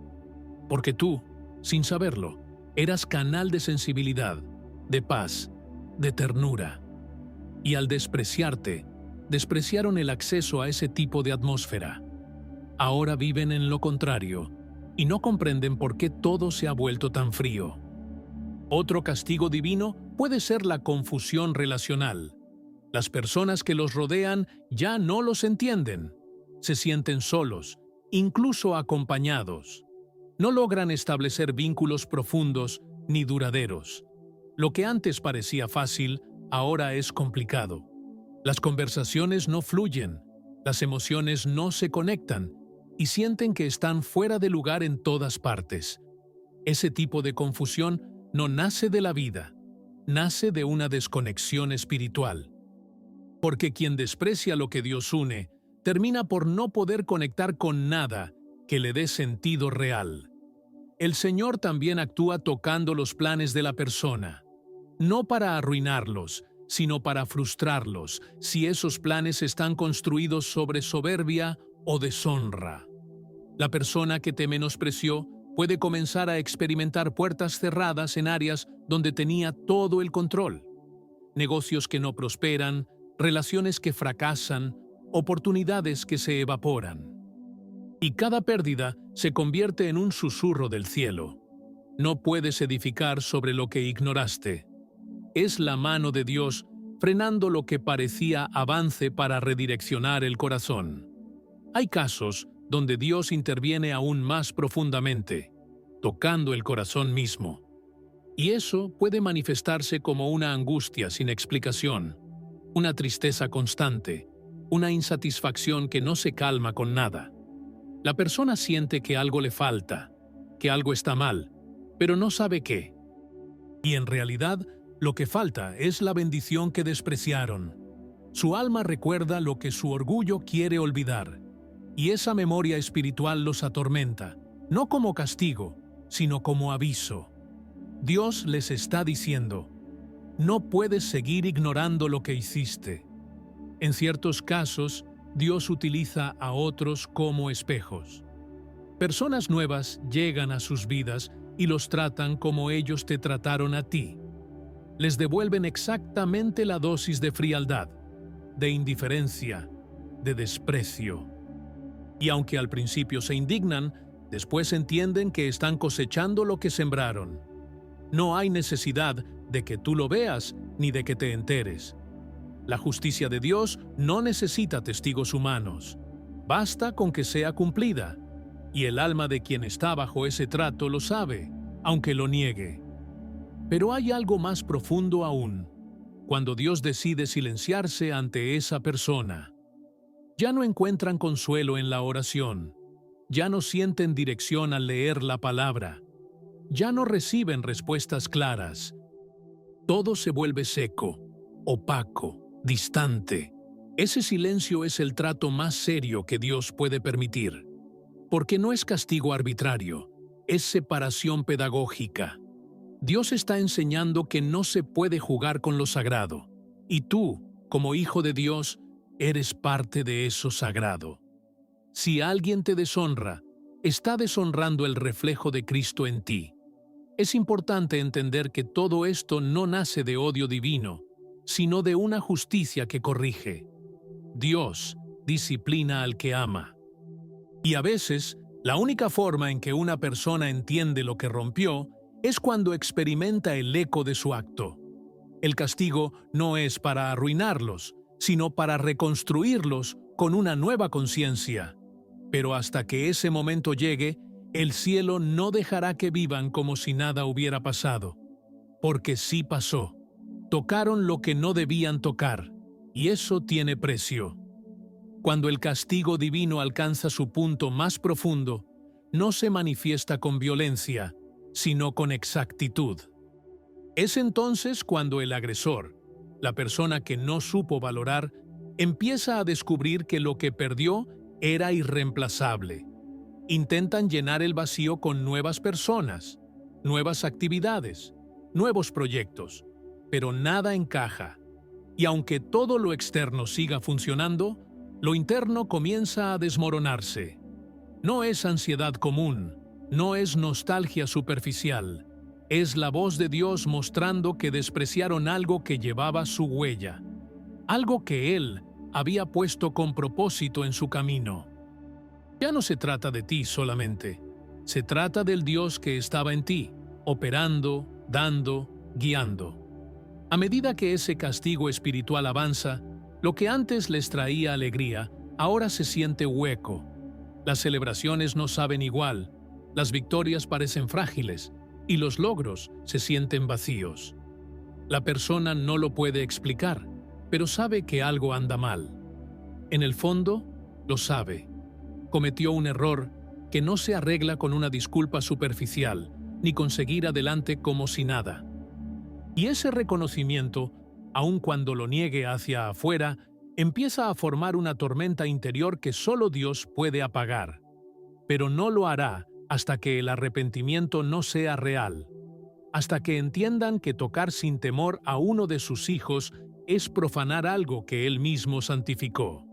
Porque tú, sin saberlo, eras canal de sensibilidad, de paz, de ternura. Y al despreciarte, despreciaron el acceso a ese tipo de atmósfera. Ahora viven en lo contrario, y no comprenden por qué todo se ha vuelto tan frío. Otro castigo divino puede ser la confusión relacional. Las personas que los rodean ya no los entienden. Se sienten solos, incluso acompañados. No logran establecer vínculos profundos ni duraderos. Lo que antes parecía fácil, ahora es complicado. Las conversaciones no fluyen, las emociones no se conectan y sienten que están fuera de lugar en todas partes. Ese tipo de confusión no nace de la vida, nace de una desconexión espiritual. Porque quien desprecia lo que Dios une, termina por no poder conectar con nada que le dé sentido real. El Señor también actúa tocando los planes de la persona, no para arruinarlos, sino para frustrarlos, si esos planes están construidos sobre soberbia o deshonra. La persona que te menospreció puede comenzar a experimentar puertas cerradas en áreas donde tenía todo el control. Negocios que no prosperan, relaciones que fracasan, oportunidades que se evaporan. Y cada pérdida se convierte en un susurro del cielo. No puedes edificar sobre lo que ignoraste. Es la mano de Dios frenando lo que parecía avance para redireccionar el corazón. Hay casos donde Dios interviene aún más profundamente, tocando el corazón mismo. Y eso puede manifestarse como una angustia sin explicación, una tristeza constante, una insatisfacción que no se calma con nada. La persona siente que algo le falta, que algo está mal, pero no sabe qué. Y en realidad, lo que falta es la bendición que despreciaron. Su alma recuerda lo que su orgullo quiere olvidar, y esa memoria espiritual los atormenta, no como castigo, sino como aviso. Dios les está diciendo: no puedes seguir ignorando lo que hiciste. En ciertos casos, Dios utiliza a otros como espejos. Personas nuevas llegan a sus vidas y los tratan como ellos te trataron a ti. Les devuelven exactamente la dosis de frialdad, de indiferencia, de desprecio. Y aunque al principio se indignan, después entienden que están cosechando lo que sembraron. No hay necesidad de que tú lo veas ni de que te enteres. La justicia de Dios no necesita testigos humanos. Basta con que sea cumplida. Y el alma de quien está bajo ese trato lo sabe, aunque lo niegue. Pero hay algo más profundo aún, cuando Dios decide silenciarse ante esa persona. Ya no encuentran consuelo en la oración, ya no sienten dirección al leer la palabra, ya no reciben respuestas claras. Todo se vuelve seco, opaco, distante. Ese silencio es el trato más serio que Dios puede permitir, porque no es castigo arbitrario, es separación pedagógica. Dios está enseñando que no se puede jugar con lo sagrado, y tú, como hijo de Dios, eres parte de eso sagrado. Si alguien te deshonra, está deshonrando el reflejo de Cristo en ti. Es importante entender que todo esto no nace de odio divino, sino de una justicia que corrige. Dios disciplina al que ama. Y a veces, la única forma en que una persona entiende lo que rompió es cuando experimenta el eco de su acto. El castigo no es para arruinarlos, sino para reconstruirlos con una nueva conciencia. Pero hasta que ese momento llegue, el cielo no dejará que vivan como si nada hubiera pasado. Porque sí pasó. Tocaron lo que no debían tocar, y eso tiene precio. Cuando el castigo divino alcanza su punto más profundo, no se manifiesta con violencia, sino con exactitud. Es entonces cuando el agresor, la persona que no supo valorar, empieza a descubrir que lo que perdió era irreemplazable. Intentan llenar el vacío con nuevas personas, nuevas actividades, nuevos proyectos, pero nada encaja. Y aunque todo lo externo siga funcionando, lo interno comienza a desmoronarse. No es ansiedad común, no es nostalgia superficial, es la voz de Dios mostrando que despreciaron algo que llevaba su huella, algo que Él había puesto con propósito en su camino. Ya no se trata de ti solamente, se trata del Dios que estaba en ti, operando, dando, guiando. A medida que ese castigo espiritual avanza, lo que antes les traía alegría, ahora se siente hueco. Las celebraciones no saben igual, las victorias parecen frágiles y los logros se sienten vacíos. La persona no lo puede explicar, pero sabe que algo anda mal. En el fondo, lo sabe. Cometió un error que no se arregla con una disculpa superficial, ni con seguir adelante como si nada. Y ese reconocimiento, aun cuando lo niegue hacia afuera, empieza a formar una tormenta interior que solo Dios puede apagar. Pero no lo hará hasta que el arrepentimiento no sea real, hasta que entiendan que tocar sin temor a uno de sus hijos es profanar algo que Él mismo santificó.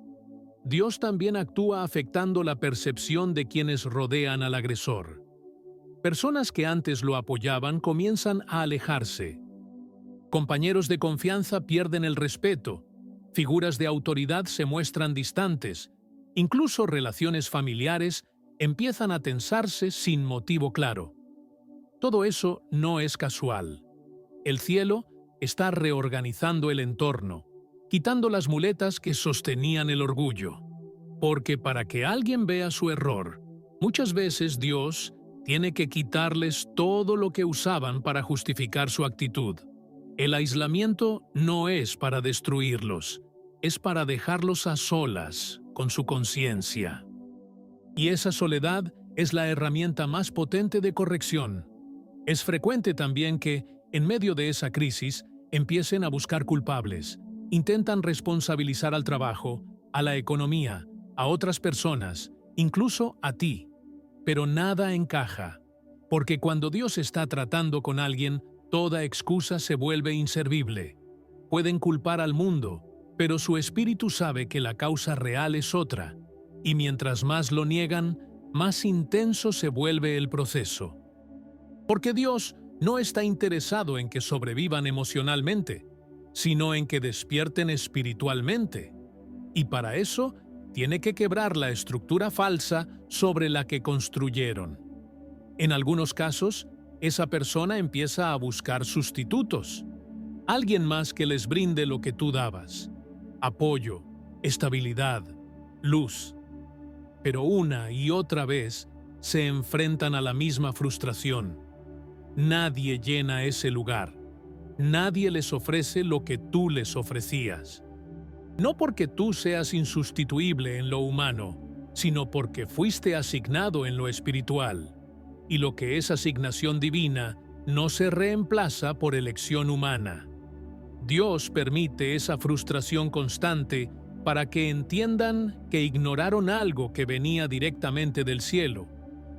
Dios también actúa afectando la percepción de quienes rodean al agresor. Personas que antes lo apoyaban comienzan a alejarse. Compañeros de confianza pierden el respeto, figuras de autoridad se muestran distantes, incluso relaciones familiares empiezan a tensarse sin motivo claro. Todo eso no es casual. El cielo está reorganizando el entorno, quitando las muletas que sostenían el orgullo. Porque para que alguien vea su error, muchas veces Dios tiene que quitarles todo lo que usaban para justificar su actitud. El aislamiento no es para destruirlos, es para dejarlos a solas con su conciencia. Y esa soledad es la herramienta más potente de corrección. Es frecuente también que, en medio de esa crisis, empiecen a buscar culpables, intentan responsabilizar al trabajo, a la economía, a otras personas, incluso a ti. Pero nada encaja, porque cuando Dios está tratando con alguien, toda excusa se vuelve inservible. Pueden culpar al mundo, pero su espíritu sabe que la causa real es otra, y mientras más lo niegan, más intenso se vuelve el proceso. Porque Dios no está interesado en que sobrevivan emocionalmente, sino en que despierten espiritualmente. Y para eso, tiene que quebrar la estructura falsa sobre la que construyeron. En algunos casos, esa persona empieza a buscar sustitutos. Alguien más que les brinde lo que tú dabas. Apoyo, estabilidad, luz. Pero una y otra vez se enfrentan a la misma frustración. Nadie llena ese lugar. Nadie les ofrece lo que tú les ofrecías. No porque tú seas insustituible en lo humano, sino porque fuiste asignado en lo espiritual. Y lo que es asignación divina no se reemplaza por elección humana. Dios permite esa frustración constante para que entiendan que ignoraron algo que venía directamente del cielo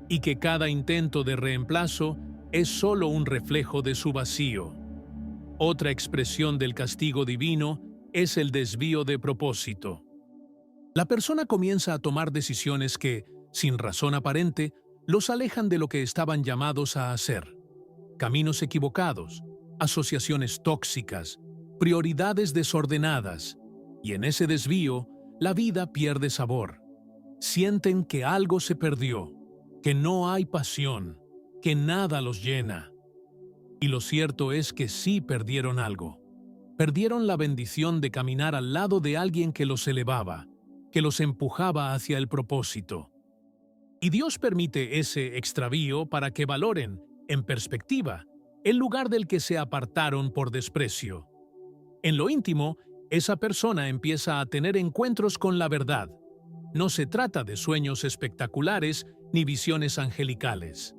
y que cada intento de reemplazo es solo un reflejo de su vacío. Otra expresión del castigo divino es el desvío de propósito. La persona comienza a tomar decisiones que, sin razón aparente, los alejan de lo que estaban llamados a hacer. Caminos equivocados, asociaciones tóxicas, prioridades desordenadas, y en ese desvío, la vida pierde sabor. Sienten que algo se perdió, que no hay pasión, que nada los llena. Y lo cierto es que sí perdieron algo. Perdieron la bendición de caminar al lado de alguien que los elevaba, que los empujaba hacia el propósito. Y Dios permite ese extravío para que valoren, en perspectiva, el lugar del que se apartaron por desprecio. En lo íntimo, esa persona empieza a tener encuentros con la verdad. No se trata de sueños espectaculares ni visiones angelicales.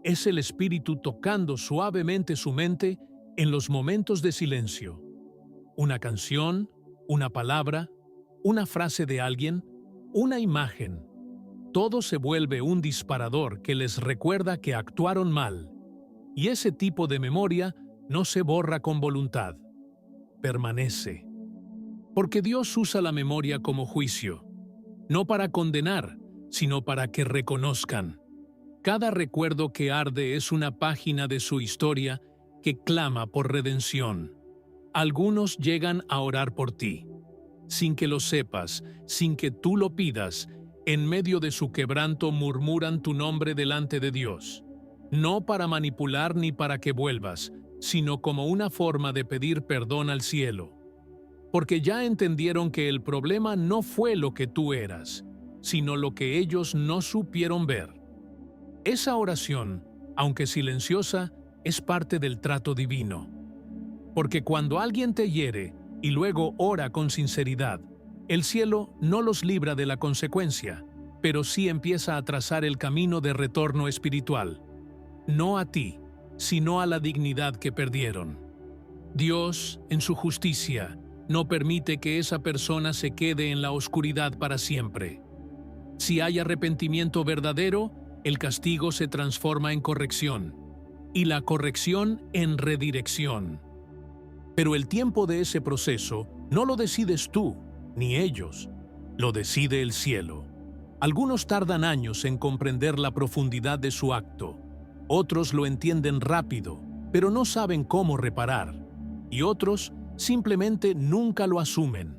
Es el Espíritu tocando suavemente su mente en los momentos de silencio. Una canción, una palabra, una frase de alguien, una imagen. Todo se vuelve un disparador que les recuerda que actuaron mal. Y ese tipo de memoria no se borra con voluntad. Permanece. Porque Dios usa la memoria como juicio, no para condenar, sino para que reconozcan. Cada recuerdo que arde es una página de su historia que clama por redención. Algunos llegan a orar por ti, sin que lo sepas, sin que tú lo pidas. En medio de su quebranto murmuran tu nombre delante de Dios, no para manipular ni para que vuelvas, sino como una forma de pedir perdón al cielo. Porque ya entendieron que el problema no fue lo que tú eras, sino lo que ellos no supieron ver. Esa oración, aunque silenciosa, es parte del trato divino. Porque cuando alguien te hiere y luego ora con sinceridad, el cielo no los libra de la consecuencia, pero sí empieza a trazar el camino de retorno espiritual. No a ti, sino a la dignidad que perdieron. Dios, en su justicia, no permite que esa persona se quede en la oscuridad para siempre. Si hay arrepentimiento verdadero, el castigo se transforma en corrección, y la corrección en redirección. Pero el tiempo de ese proceso no lo decides tú, ni ellos, lo decide el cielo. Algunos tardan años en comprender la profundidad de su acto, otros lo entienden rápido, pero no saben cómo reparar, y otros simplemente nunca lo asumen,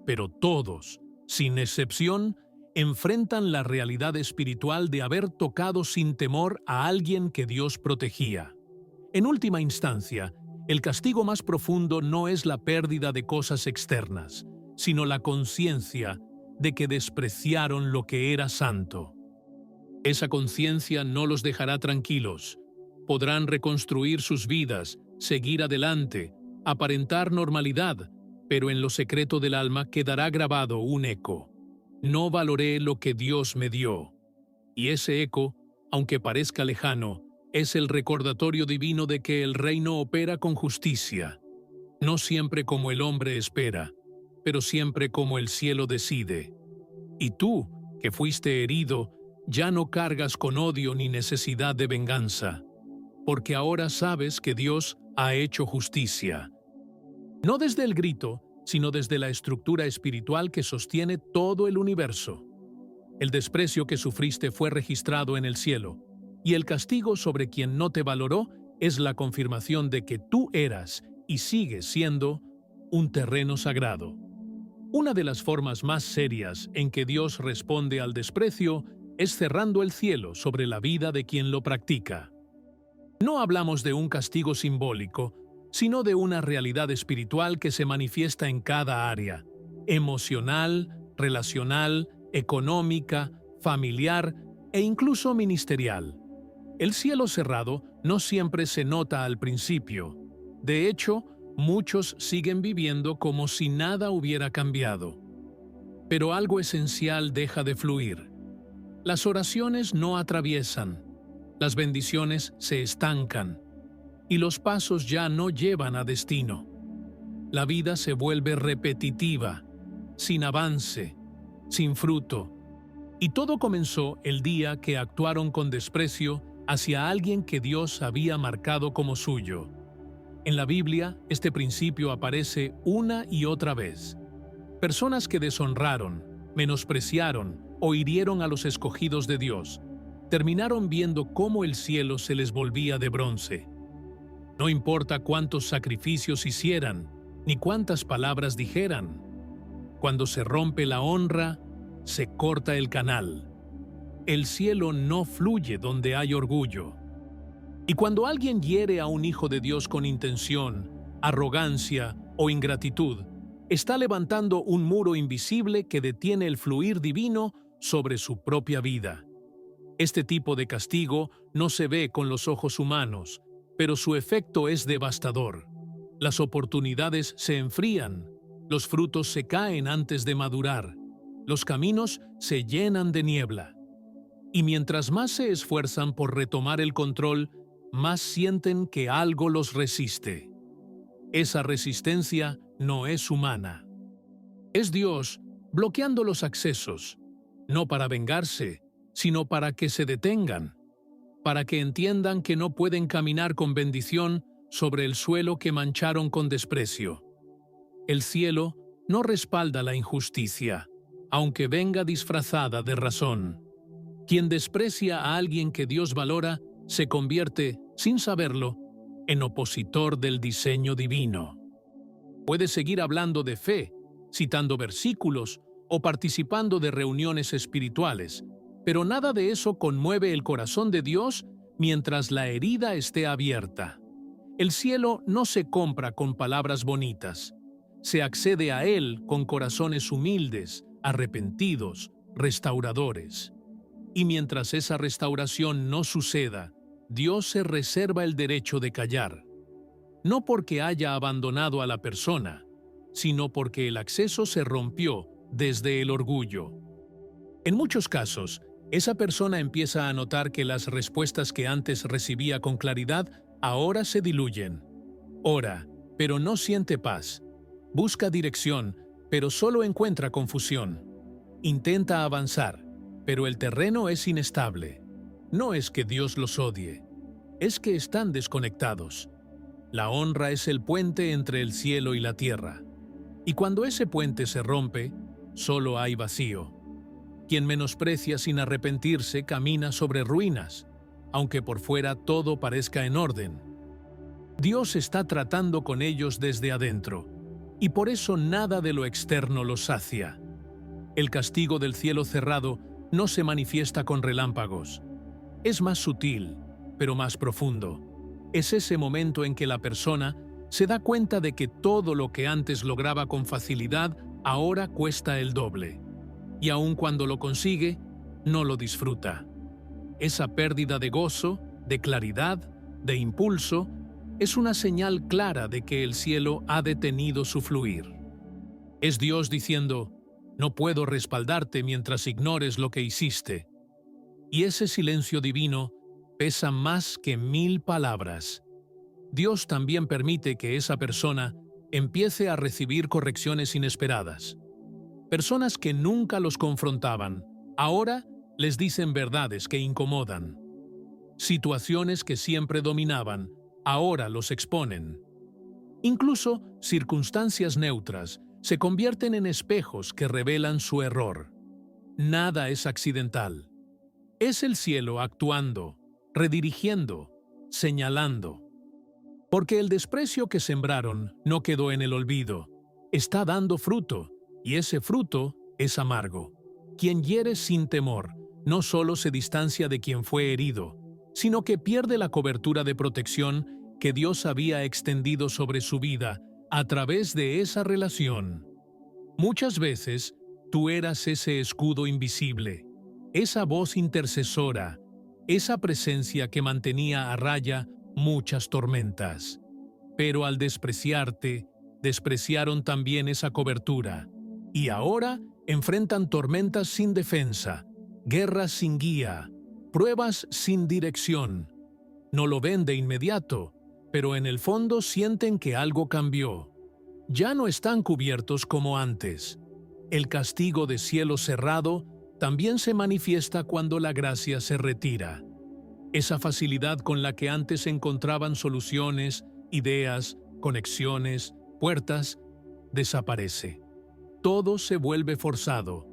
pero todos, sin excepción, enfrentan la realidad espiritual de haber tocado sin temor a alguien que Dios protegía. En última instancia, el castigo más profundo no es la pérdida de cosas externas, sino la conciencia de que despreciaron lo que era santo. Esa conciencia no los dejará tranquilos. Podrán reconstruir sus vidas, seguir adelante, aparentar normalidad, pero en lo secreto del alma quedará grabado un eco. No valoré lo que Dios me dio. Y ese eco, aunque parezca lejano, es el recordatorio divino de que el reino opera con justicia. No siempre como el hombre espera, pero siempre como el cielo decide. Y tú, que fuiste herido, ya no cargas con odio ni necesidad de venganza, porque ahora sabes que Dios ha hecho justicia. No desde el grito, sino desde la estructura espiritual que sostiene todo el universo. El desprecio que sufriste fue registrado en el cielo, y el castigo sobre quien no te valoró es la confirmación de que tú eras y sigues siendo un terreno sagrado. Una de las formas más serias en que Dios responde al desprecio es cerrando el cielo sobre la vida de quien lo practica. No hablamos de un castigo simbólico, sino de una realidad espiritual que se manifiesta en cada área: emocional, relacional, económica, familiar e incluso ministerial. El cielo cerrado no siempre se nota al principio. De hecho, muchos siguen viviendo como si nada hubiera cambiado. Pero algo esencial deja de fluir. Las oraciones no atraviesan, las bendiciones se estancan, y los pasos ya no llevan a destino. La vida se vuelve repetitiva, sin avance, sin fruto. Y todo comenzó el día que actuaron con desprecio hacia alguien que Dios había marcado como suyo. En la Biblia, este principio aparece una y otra vez. Personas que deshonraron, menospreciaron o hirieron a los escogidos de Dios, terminaron viendo cómo el cielo se les volvía de bronce. No importa cuántos sacrificios hicieran, ni cuántas palabras dijeran. Cuando se rompe la honra, se corta el canal. El cielo no fluye donde hay orgullo. Y cuando alguien hiere a un hijo de Dios con intención, arrogancia o ingratitud, está levantando un muro invisible que detiene el fluir divino sobre su propia vida. Este tipo de castigo no se ve con los ojos humanos, pero su efecto es devastador. Las oportunidades se enfrían, los frutos se caen antes de madurar, los caminos se llenan de niebla. Y mientras más se esfuerzan por retomar el control, más sienten que algo los resiste. Esa resistencia no es humana. Es Dios bloqueando los accesos, no para vengarse, sino para que se detengan, para que entiendan que no pueden caminar con bendición sobre el suelo que mancharon con desprecio. El cielo no respalda la injusticia, aunque venga disfrazada de razón. Quien desprecia a alguien que Dios valora se convierte, sin saberlo, en opositor del diseño divino. Puede seguir hablando de fe, citando versículos o participando de reuniones espirituales, pero nada de eso conmueve el corazón de Dios mientras la herida esté abierta. El cielo no se compra con palabras bonitas. Se accede a Él con corazones humildes, arrepentidos, restauradores. Y mientras esa restauración no suceda, Dios se reserva el derecho de callar. No porque haya abandonado a la persona, sino porque el acceso se rompió desde el orgullo. En muchos casos, esa persona empieza a notar que las respuestas que antes recibía con claridad ahora se diluyen. Ora, pero no siente paz. Busca dirección, pero solo encuentra confusión. Intenta avanzar, pero el terreno es inestable. No es que Dios los odie, es que están desconectados. La honra es el puente entre el cielo y la tierra. Y cuando ese puente se rompe, solo hay vacío. Quien menosprecia sin arrepentirse camina sobre ruinas, aunque por fuera todo parezca en orden. Dios está tratando con ellos desde adentro, y por eso nada de lo externo los sacia. El castigo del cielo cerrado no se manifiesta con relámpagos. Es más sutil, pero más profundo. Es ese momento en que la persona se da cuenta de que todo lo que antes lograba con facilidad ahora cuesta el doble. Y aun cuando lo consigue, no lo disfruta. Esa pérdida de gozo, de claridad, de impulso, es una señal clara de que el cielo ha detenido su fluir. Es Dios diciendo, no puedo respaldarte mientras ignores lo que hiciste. Y ese silencio divino pesa más que 1000 palabras. Dios también permite que esa persona empiece a recibir correcciones inesperadas. Personas que nunca los confrontaban, ahora les dicen verdades que incomodan. Situaciones que siempre dominaban, ahora los exponen. Incluso circunstancias neutras se convierten en espejos que revelan su error. Nada es accidental. Es el cielo actuando, redirigiendo, señalando. Porque el desprecio que sembraron no quedó en el olvido, está dando fruto, y ese fruto es amargo. Quien hiere sin temor no solo se distancia de quien fue herido, sino que pierde la cobertura de protección que Dios había extendido sobre su vida a través de esa relación. Muchas veces tú eras ese escudo invisible, esa voz intercesora, esa presencia que mantenía a raya muchas tormentas. Pero al despreciarte, despreciaron también esa cobertura. Y ahora enfrentan tormentas sin defensa, guerras sin guía, pruebas sin dirección. No lo ven de inmediato, pero en el fondo sienten que algo cambió. Ya no están cubiertos como antes. El castigo de cielo cerrado también se manifiesta cuando la gracia se retira. Esa facilidad con la que antes encontraban soluciones, ideas, conexiones, puertas, desaparece. Todo se vuelve forzado.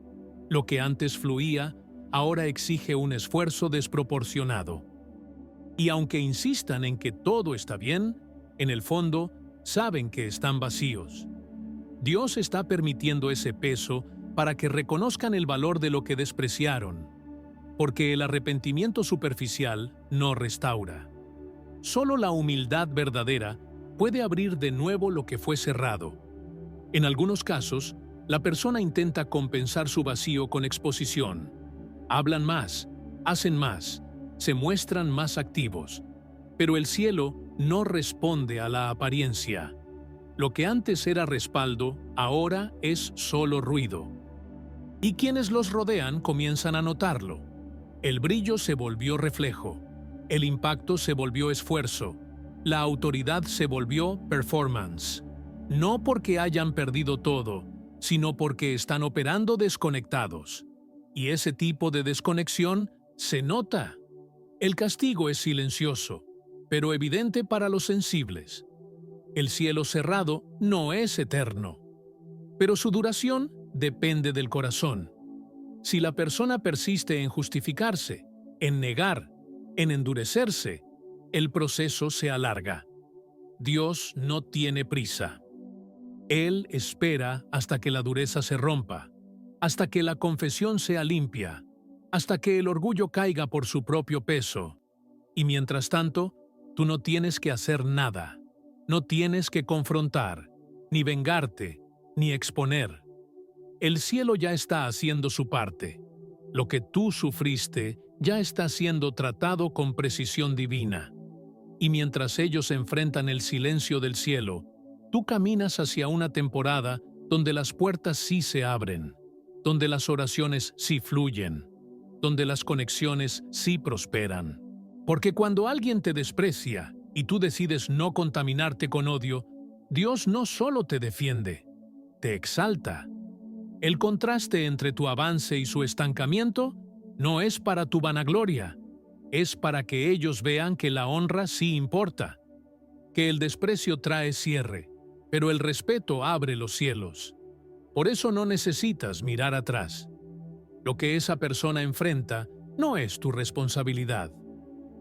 Lo que antes fluía, ahora exige un esfuerzo desproporcionado. Y aunque insistan en que todo está bien, en el fondo saben que están vacíos. Dios está permitiendo ese peso para que reconozcan el valor de lo que despreciaron, porque el arrepentimiento superficial no restaura. Solo la humildad verdadera puede abrir de nuevo lo que fue cerrado. En algunos casos, la persona intenta compensar su vacío con exposición. Hablan más, hacen más, se muestran más activos. Pero el cielo no responde a la apariencia. Lo que antes era respaldo, ahora es solo ruido. Y quienes los rodean comienzan a notarlo. El brillo se volvió reflejo, el impacto se volvió esfuerzo, la autoridad se volvió performance. No porque hayan perdido todo, sino porque están operando desconectados. Y ese tipo de desconexión se nota. El castigo es silencioso, pero evidente para los sensibles. El cielo cerrado no es eterno, pero su duración depende del corazón. Si la persona persiste en justificarse, en negar, en endurecerse, el proceso se alarga. Dios no tiene prisa. Él espera hasta que la dureza se rompa, hasta que la confesión sea limpia, hasta que el orgullo caiga por su propio peso. Y mientras tanto, tú no tienes que hacer nada. No tienes que confrontar, ni vengarte, ni exponer. El cielo ya está haciendo su parte. Lo que tú sufriste ya está siendo tratado con precisión divina. Y mientras ellos enfrentan el silencio del cielo, tú caminas hacia una temporada donde las puertas sí se abren, donde las oraciones sí fluyen, donde las conexiones sí prosperan. Porque cuando alguien te desprecia y tú decides no contaminarte con odio, Dios no solo te defiende, te exalta. El contraste entre tu avance y su estancamiento no es para tu vanagloria, es para que ellos vean que la honra sí importa, que el desprecio trae cierre, pero el respeto abre los cielos. Por eso no necesitas mirar atrás. Lo que esa persona enfrenta no es tu responsabilidad.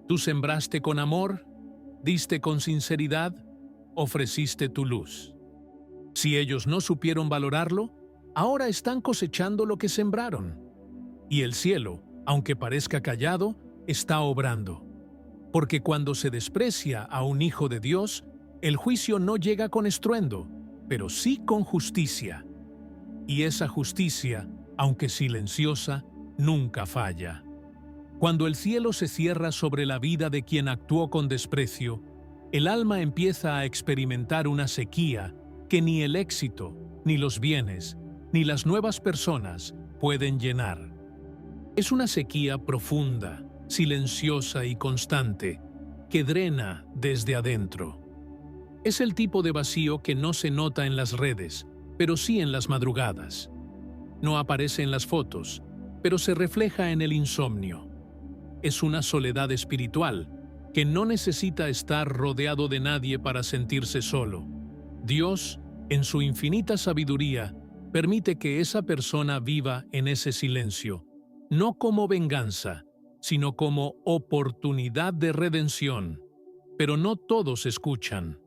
Tú sembraste con amor, diste con sinceridad, ofreciste tu luz. Si ellos no supieron valorarlo, ahora están cosechando lo que sembraron. Y el cielo, aunque parezca callado, está obrando. Porque cuando se desprecia a un hijo de Dios, el juicio no llega con estruendo, pero sí con justicia. Y esa justicia, aunque silenciosa, nunca falla. Cuando el cielo se cierra sobre la vida de quien actuó con desprecio, el alma empieza a experimentar una sequía que ni el éxito, ni los bienes, ni las nuevas personas pueden llenar. Es una sequía profunda, silenciosa y constante, que drena desde adentro. Es el tipo de vacío que no se nota en las redes, pero sí en las madrugadas. No aparece en las fotos, pero se refleja en el insomnio. Es una soledad espiritual que no necesita estar rodeado de nadie para sentirse solo. Dios, en su infinita sabiduría, permite que esa persona viva en ese silencio, no como venganza, sino como oportunidad de redención. Pero no todos escuchan.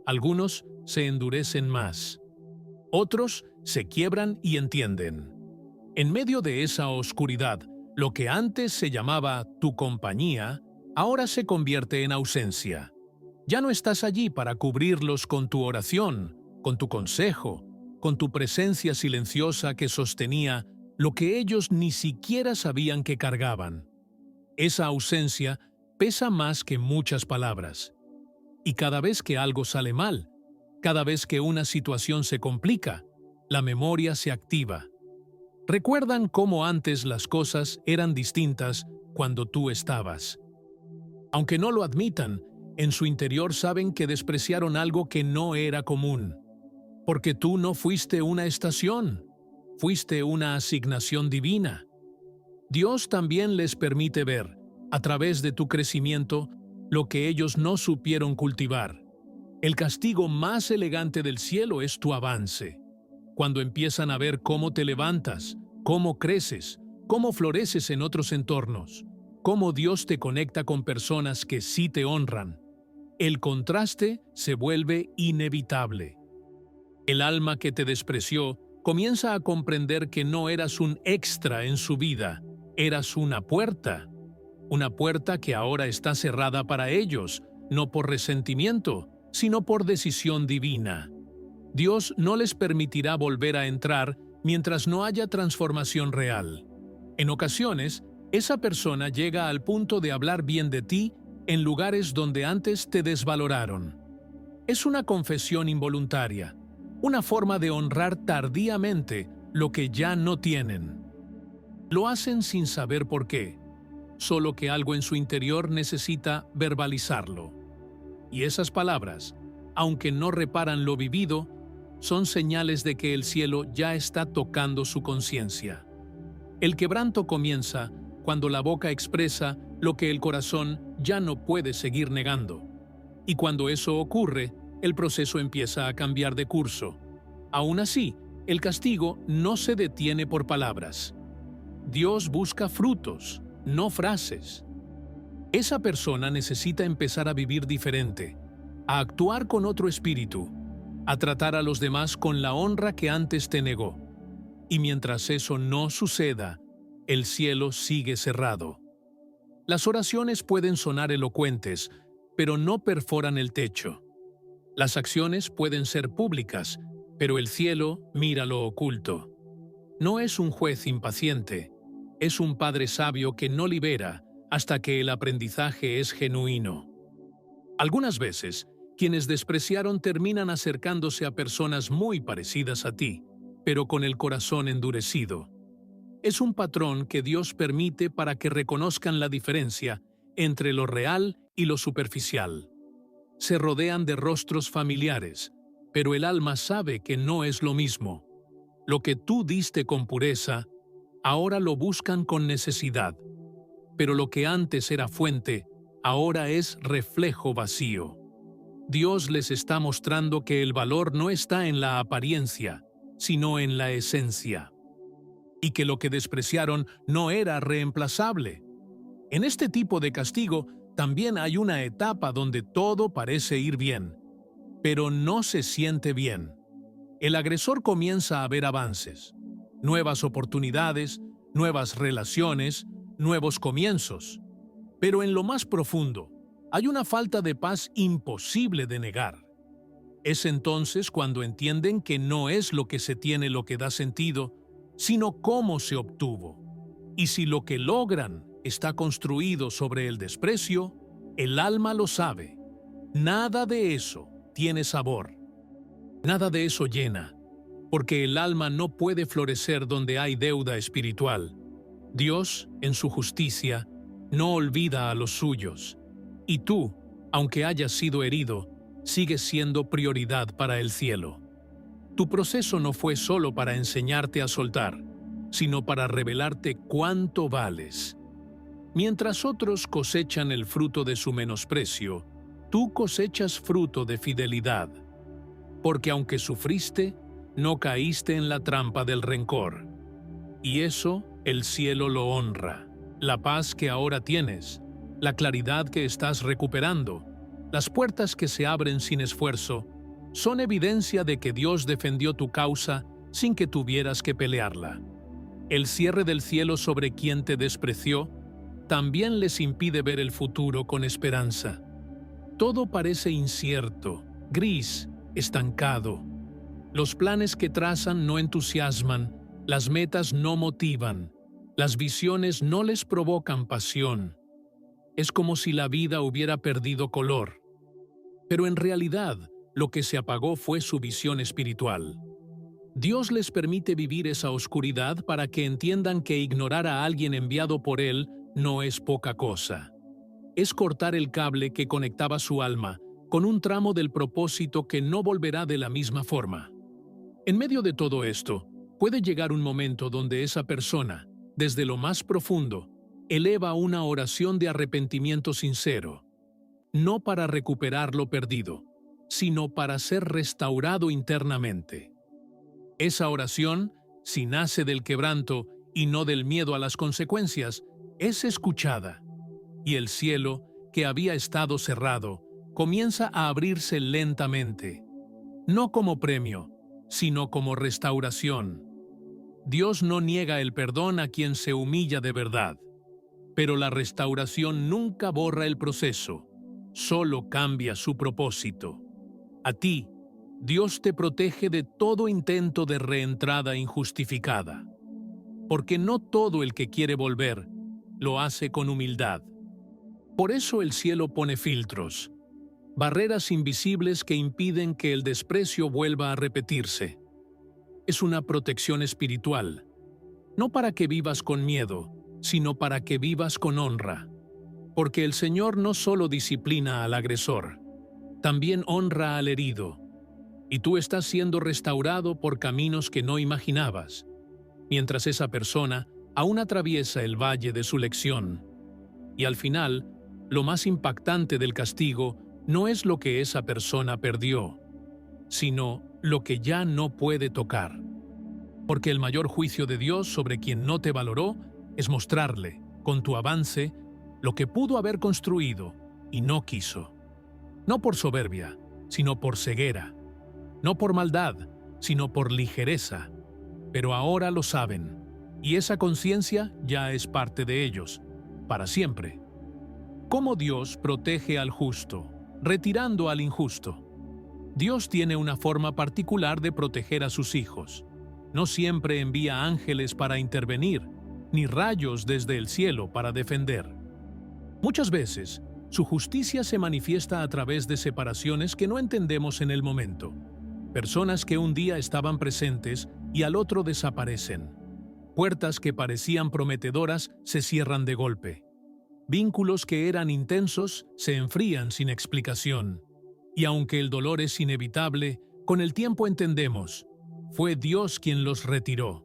Algunos se endurecen más. Otros se quiebran y entienden. En medio de esa oscuridad, lo que antes se llamaba tu compañía, ahora se convierte en ausencia. Ya no estás allí para cubrirlos con tu oración, con tu consejo, con tu presencia silenciosa que sostenía lo que ellos ni siquiera sabían que cargaban. Esa ausencia pesa más que muchas palabras. Y cada vez que algo sale mal, cada vez que una situación se complica, la memoria se activa. Recuerdan cómo antes las cosas eran distintas cuando tú estabas. Aunque no lo admitan, en su interior saben que despreciaron algo que no era común. Porque tú no fuiste una estación, fuiste una asignación divina. Dios también les permite ver, a través de tu crecimiento, lo que ellos no supieron cultivar. El castigo más elegante del cielo es tu avance. Cuando empiezan a ver cómo te levantas, cómo creces, cómo floreces en otros entornos, cómo Dios te conecta con personas que sí te honran, el contraste se vuelve inevitable. El alma que te despreció comienza a comprender que no eras un extra en su vida, eras una puerta que ahora está cerrada para ellos, no por resentimiento, sino por decisión divina. Dios no les permitirá volver a entrar mientras no haya transformación real. En ocasiones, esa persona llega al punto de hablar bien de ti en lugares donde antes te desvaloraron. Es una confesión involuntaria, una forma de honrar tardíamente lo que ya no tienen. Lo hacen sin saber por qué, solo que algo en su interior necesita verbalizarlo. Y esas palabras, aunque no reparan lo vivido, son señales de que el cielo ya está tocando su conciencia. El quebranto comienza cuando la boca expresa lo que el corazón ya no puede seguir negando. Y cuando eso ocurre, el proceso empieza a cambiar de curso. Aún así, el castigo no se detiene por palabras. Dios busca frutos, no frases. Esa persona necesita empezar a vivir diferente, a actuar con otro espíritu, a tratar a los demás con la honra que antes te negó. Y mientras eso no suceda, el cielo sigue cerrado. Las oraciones pueden sonar elocuentes, pero no perforan el techo. Las acciones pueden ser públicas, pero el cielo mira lo oculto. No es un juez impaciente, es un padre sabio que no libera hasta que el aprendizaje es genuino. Algunas veces, quienes despreciaron terminan acercándose a personas muy parecidas a ti, pero con el corazón endurecido. Es un patrón que Dios permite para que reconozcan la diferencia entre lo real y lo superficial. Se rodean de rostros familiares, pero el alma sabe que no es lo mismo. Lo que tú diste con pureza, ahora lo buscan con necesidad. Pero lo que antes era fuente, ahora es reflejo vacío. Dios les está mostrando que el valor no está en la apariencia, sino en la esencia. Y que lo que despreciaron no era reemplazable. En este tipo de castigo también hay una etapa donde todo parece ir bien, pero no se siente bien. El agresor comienza a ver avances, nuevas oportunidades, nuevas relaciones, nuevos comienzos. Pero en lo más profundo, hay una falta de paz imposible de negar. Es entonces cuando entienden que no es lo que se tiene lo que da sentido, sino cómo se obtuvo. Y si lo que logran está construido sobre el desprecio, el alma lo sabe. Nada de eso tiene sabor. Nada de eso llena, porque el alma no puede florecer donde hay deuda espiritual. Dios, en su justicia, no olvida a los suyos. Y tú, aunque hayas sido herido, sigues siendo prioridad para el cielo. Tu proceso no fue solo para enseñarte a soltar, sino para revelarte cuánto vales. Mientras otros cosechan el fruto de su menosprecio, tú cosechas fruto de fidelidad. Porque aunque sufriste, no caíste en la trampa del rencor. Y eso el cielo lo honra. La paz que ahora tienes, la claridad que estás recuperando, las puertas que se abren sin esfuerzo, son evidencia de que Dios defendió tu causa sin que tuvieras que pelearla. El cierre del cielo sobre quien te despreció también les impide ver el futuro con esperanza. Todo parece incierto, gris, estancado. Los planes que trazan no entusiasman, las metas no motivan, las visiones no les provocan pasión. Es como si la vida hubiera perdido color. Pero en realidad, lo que se apagó fue su visión espiritual. Dios les permite vivir esa oscuridad para que entiendan que ignorar a alguien enviado por Él no es poca cosa. Es cortar el cable que conectaba su alma con un tramo del propósito que no volverá de la misma forma. En medio de todo esto, puede llegar un momento donde esa persona, desde lo más profundo, eleva una oración de arrepentimiento sincero, no para recuperar lo perdido, sino para ser restaurado internamente. Esa oración, si nace del quebranto y no del miedo a las consecuencias, es escuchada, y el cielo, que había estado cerrado, comienza a abrirse lentamente, no como premio, sino como restauración. Dios no niega el perdón a quien se humilla de verdad, pero la restauración nunca borra el proceso, solo cambia su propósito. A ti, Dios te protege de todo intento de reentrada injustificada, porque no todo el que quiere volver lo hace con humildad. Por eso el cielo pone filtros, barreras invisibles que impiden que el desprecio vuelva a repetirse. Es una protección espiritual, no para que vivas con miedo, sino para que vivas con honra. Porque el Señor no solo disciplina al agresor, también honra al herido. Y tú estás siendo restaurado por caminos que no imaginabas, mientras esa persona aún atraviesa el valle de su lección. Y al final, lo más impactante del castigo no es lo que esa persona perdió, sino lo que ya no puede tocar. Porque el mayor juicio de Dios sobre quien no te valoró es mostrarle, con tu avance, lo que pudo haber construido y no quiso. No por soberbia, sino por ceguera. No por maldad, sino por ligereza. Pero ahora lo saben, y esa conciencia ya es parte de ellos, para siempre. ¿Cómo Dios protege al justo, retirando al injusto? Dios tiene una forma particular de proteger a sus hijos. No siempre envía ángeles para intervenir, ni rayos desde el cielo para defender. Muchas veces, su justicia se manifiesta a través de separaciones que no entendemos en el momento. Personas que un día estaban presentes y al otro desaparecen. Puertas que parecían prometedoras se cierran de golpe. Vínculos que eran intensos se enfrían sin explicación. Y aunque el dolor es inevitable, con el tiempo entendemos, fue Dios quien los retiró.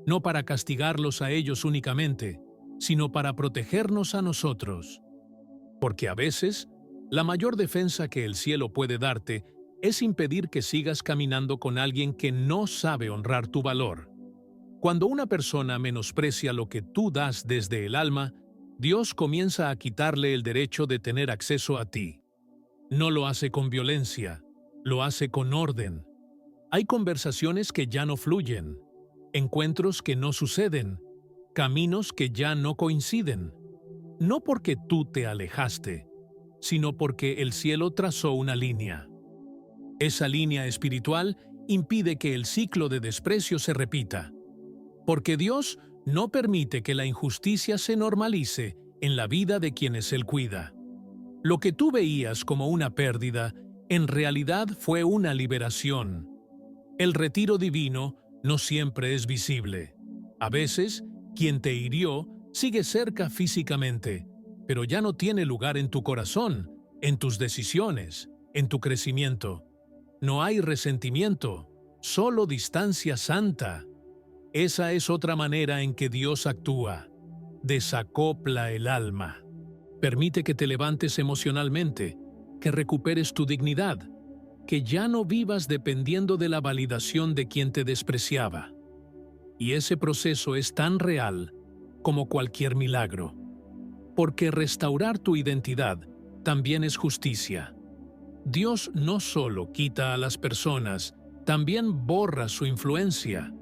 No para castigarlos a ellos únicamente, sino para protegernos a nosotros. Porque a veces, la mayor defensa que el cielo puede darte es impedir que sigas caminando con alguien que no sabe honrar tu valor. Cuando una persona menosprecia lo que tú das desde el alma, Dios comienza a quitarle el derecho de tener acceso a ti. No lo hace con violencia, lo hace con orden. Hay conversaciones que ya no fluyen, encuentros que no suceden, caminos que ya no coinciden. No porque tú te alejaste, sino porque el cielo trazó una línea. Esa línea espiritual impide que el ciclo de desprecio se repita. Porque Dios no permite que la injusticia se normalice en la vida de quienes Él cuida. Lo que tú veías como una pérdida, en realidad fue una liberación. El retiro divino no siempre es visible. A veces, quien te hirió sigue cerca físicamente, pero ya no tiene lugar en tu corazón, en tus decisiones, en tu crecimiento. No hay resentimiento, solo distancia santa. Esa es otra manera en que Dios actúa. Desacopla el alma. Permite que te levantes emocionalmente, que recuperes tu dignidad, que ya no vivas dependiendo de la validación de quien te despreciaba. Y ese proceso es tan real como cualquier milagro. Porque restaurar tu identidad también es justicia. Dios no solo quita a las personas, también borra su influencia.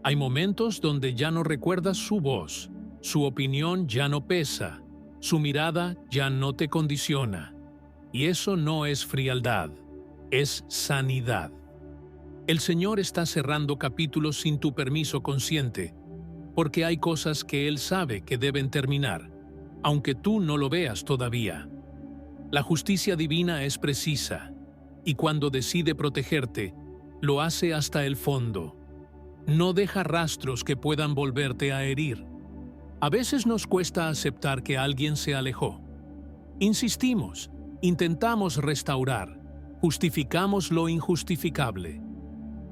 Hay momentos donde ya no recuerdas su voz, su opinión ya no pesa, su mirada ya no te condiciona. Y eso no es frialdad, es sanidad. El Señor está cerrando capítulos sin tu permiso consciente, porque hay cosas que Él sabe que deben terminar, aunque tú no lo veas todavía. La justicia divina es precisa, y cuando decide protegerte, lo hace hasta el fondo. No deja rastros que puedan volverte a herir. A veces nos cuesta aceptar que alguien se alejó. Insistimos, intentamos restaurar, justificamos lo injustificable.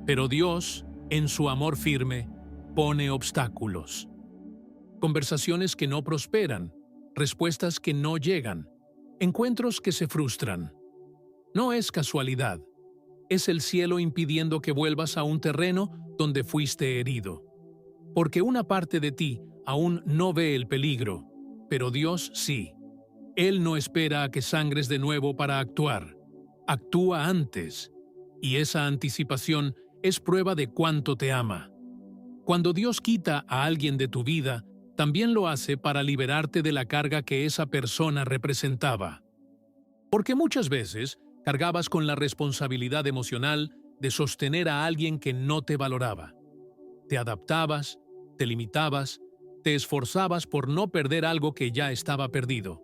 Pero Dios, en su amor firme, pone obstáculos. Conversaciones que no prosperan, respuestas que no llegan, encuentros que se frustran. No es casualidad. Es el cielo impidiendo que vuelvas a un terreno donde fuiste herido. Porque una parte de ti aún no ve el peligro, pero Dios sí. Él no espera a que sangres de nuevo para actuar. Actúa antes. Y esa anticipación es prueba de cuánto te ama. Cuando Dios quita a alguien de tu vida, también lo hace para liberarte de la carga que esa persona representaba. Porque muchas veces cargabas con la responsabilidad emocional de sostener a alguien que no te valoraba. Te adaptabas, te limitabas, te esforzabas por no perder algo que ya estaba perdido.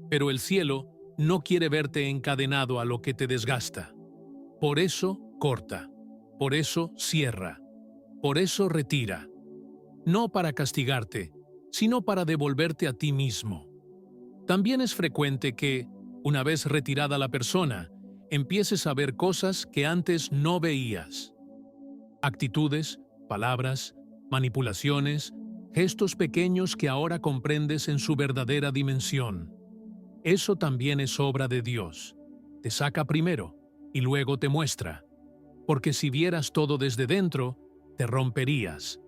Pero el cielo no quiere verte encadenado a lo que te desgasta. Por eso corta, por eso cierra, por eso retira. No para castigarte, sino para devolverte a ti mismo. También es frecuente que, una vez retirada la persona, empieces a ver cosas que antes no veías. Actitudes, palabras, manipulaciones, gestos pequeños que ahora comprendes en su verdadera dimensión. Eso también es obra de Dios. Te saca primero y luego te muestra. Porque si vieras todo desde dentro, te romperías.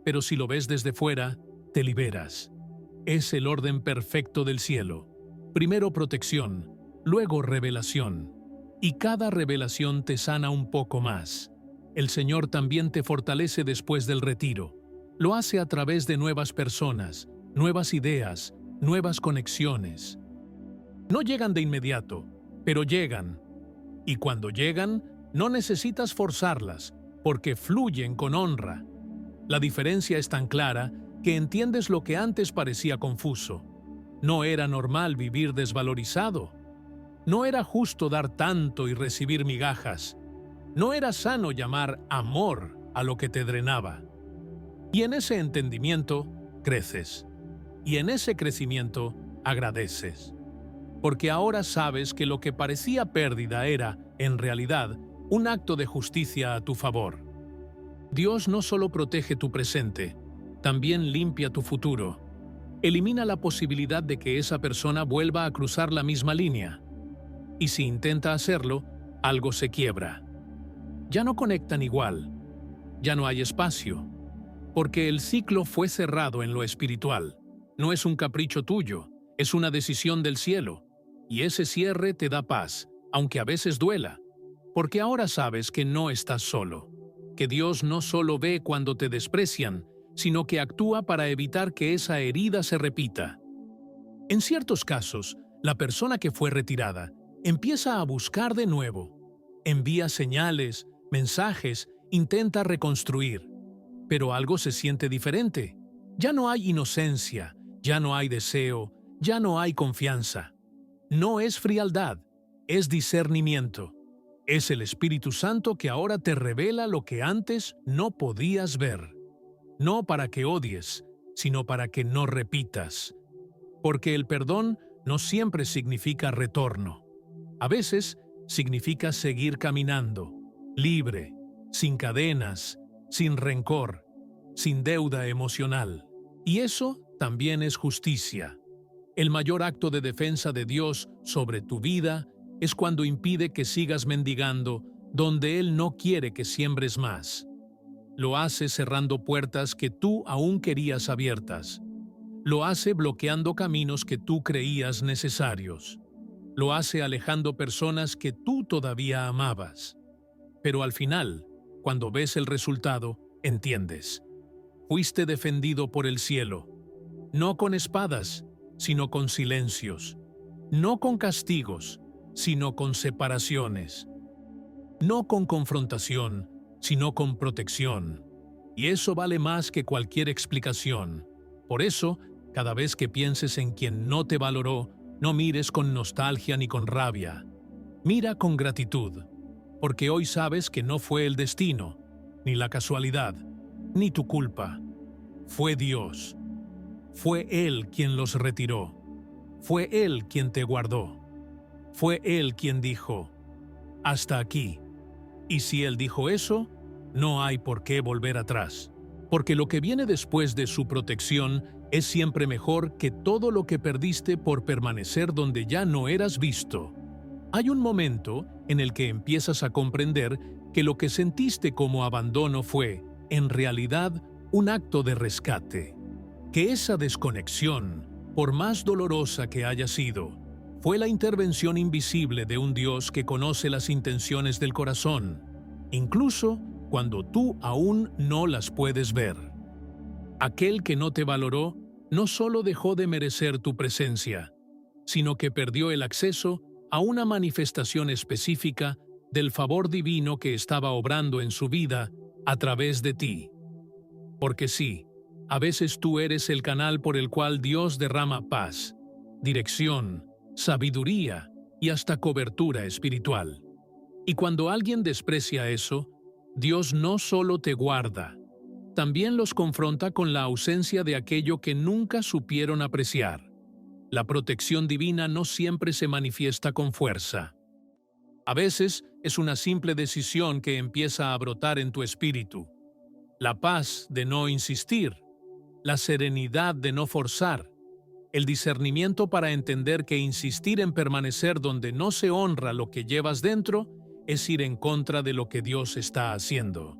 Pero si lo ves desde fuera, te liberas. Es el orden perfecto del cielo. Primero protección, luego revelación. Y cada revelación te sana un poco más. El Señor también te fortalece después del retiro. Lo hace a través de nuevas personas, nuevas ideas, nuevas conexiones. No llegan de inmediato, pero llegan. Y cuando llegan, no necesitas forzarlas, porque fluyen con honra. La diferencia es tan clara que entiendes lo que antes parecía confuso. No era normal vivir desvalorizado. No era justo dar tanto y recibir migajas. No era sano llamar amor a lo que te drenaba. Y en ese entendimiento, creces. Y en ese crecimiento, agradeces. Porque ahora sabes que lo que parecía pérdida era, en realidad, un acto de justicia a tu favor. Dios no solo protege tu presente, también limpia tu futuro. Elimina la posibilidad de que esa persona vuelva a cruzar la misma línea. Y si intenta hacerlo, algo se quiebra. Ya no conectan igual. Ya no hay espacio. Porque el ciclo fue cerrado en lo espiritual. No es un capricho tuyo, es una decisión del cielo. Y ese cierre te da paz, aunque a veces duela. Porque ahora sabes que no estás solo. Que Dios no solo ve cuando te desprecian, sino que actúa para evitar que esa herida se repita. En ciertos casos, la persona que fue retirada empieza a buscar de nuevo. Envía señales, mensajes, intenta reconstruir. Pero algo se siente diferente. Ya no hay inocencia, ya no hay deseo, ya no hay confianza. No es frialdad, es discernimiento. Es el Espíritu Santo que ahora te revela lo que antes no podías ver. No para que odies, sino para que no repitas. Porque el perdón no siempre significa retorno. A veces significa seguir caminando, libre, sin cadenas, sin rencor, sin deuda emocional. Y eso también es justicia. El mayor acto de defensa de Dios sobre tu vida es cuando impide que sigas mendigando donde Él no quiere que siembres más. Lo hace cerrando puertas que tú aún querías abiertas. Lo hace bloqueando caminos que tú creías necesarios. Lo hace alejando personas que tú todavía amabas. Pero al final, cuando ves el resultado, entiendes. Fuiste defendido por el cielo, no con espadas, sino con silencios, no con castigos, sino con separaciones, no con confrontación, sino con protección. Y eso vale más que cualquier explicación. Por eso, cada vez que pienses en quien no te valoró, no mires con nostalgia ni con rabia. Mira con gratitud, porque hoy sabes que no fue el destino, ni la casualidad, ni tu culpa. Fue Dios. Fue Él quien los retiró. Fue Él quien te guardó. Fue Él quien dijo, hasta aquí. Y si Él dijo eso, no hay por qué volver atrás. Porque lo que viene después de su protección es siempre mejor que todo lo que perdiste por permanecer donde ya no eras visto. Hay un momento en el que empiezas a comprender que lo que sentiste como abandono fue, en realidad, un acto de rescate. Que esa desconexión, por más dolorosa que haya sido, fue la intervención invisible de un Dios que conoce las intenciones del corazón, incluso cuando tú aún no las puedes ver. Aquel que no te valoró no solo dejó de merecer tu presencia, sino que perdió el acceso a una manifestación específica del favor divino que estaba obrando en su vida a través de ti. Porque sí, a veces tú eres el canal por el cual Dios derrama paz, dirección, sabiduría y hasta cobertura espiritual. Y cuando alguien desprecia eso, Dios no solo te guarda, también los confronta con la ausencia de aquello que nunca supieron apreciar. La protección divina no siempre se manifiesta con fuerza. A veces es una simple decisión que empieza a brotar en tu espíritu. La paz de no insistir, la serenidad de no forzar, el discernimiento para entender que insistir en permanecer donde no se honra lo que llevas dentro es ir en contra de lo que Dios está haciendo.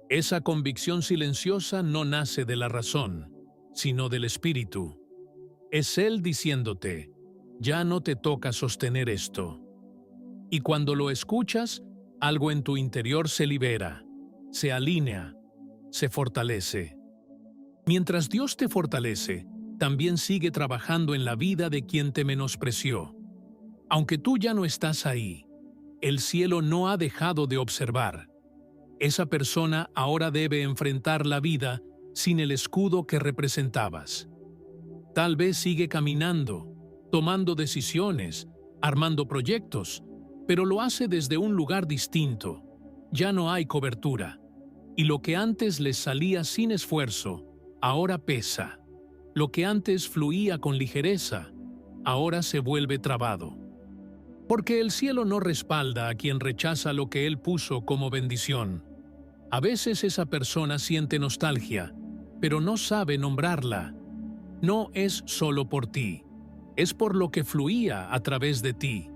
Esa convicción silenciosa no nace de la razón, sino del espíritu. Es Él diciéndote, ya no te toca sostener esto. Y cuando lo escuchas, algo en tu interior se libera, se alinea, se fortalece. Mientras Dios te fortalece, también sigue trabajando en la vida de quien te menospreció. Aunque tú ya no estás ahí, el cielo no ha dejado de observar. Esa persona ahora debe enfrentar la vida sin el escudo que representabas. Tal vez sigue caminando, tomando decisiones, armando proyectos, pero lo hace desde un lugar distinto. Ya no hay cobertura, y lo que antes les salía sin esfuerzo, ahora pesa. Lo que antes fluía con ligereza, ahora se vuelve trabado. Porque el cielo no respalda a quien rechaza lo que Él puso como bendición. A veces esa persona siente nostalgia, pero no sabe nombrarla. No es solo por ti, es por lo que fluía a través de ti.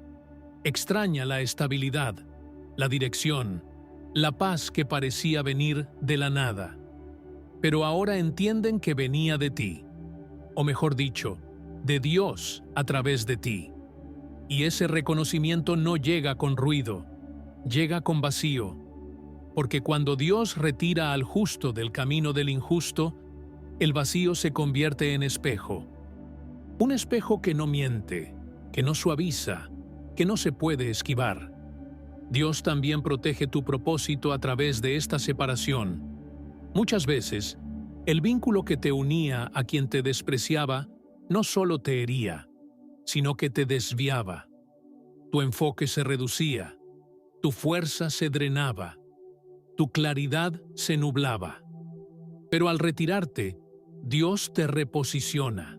Extraña la estabilidad, la dirección, la paz que parecía venir de la nada. Pero ahora entienden que venía de ti, o mejor dicho, de Dios a través de ti. Y ese reconocimiento no llega con ruido, llega con vacío, porque cuando Dios retira al justo del camino del injusto, el vacío se convierte en espejo. Un espejo que no miente, que no suaviza, que no se puede esquivar. Dios también protege tu propósito a través de esta separación. Muchas veces, el vínculo que te unía a quien te despreciaba no solo te hería, sino que te desviaba. Tu enfoque se reducía, tu fuerza se drenaba, tu claridad se nublaba. Pero al retirarte, Dios te reposiciona.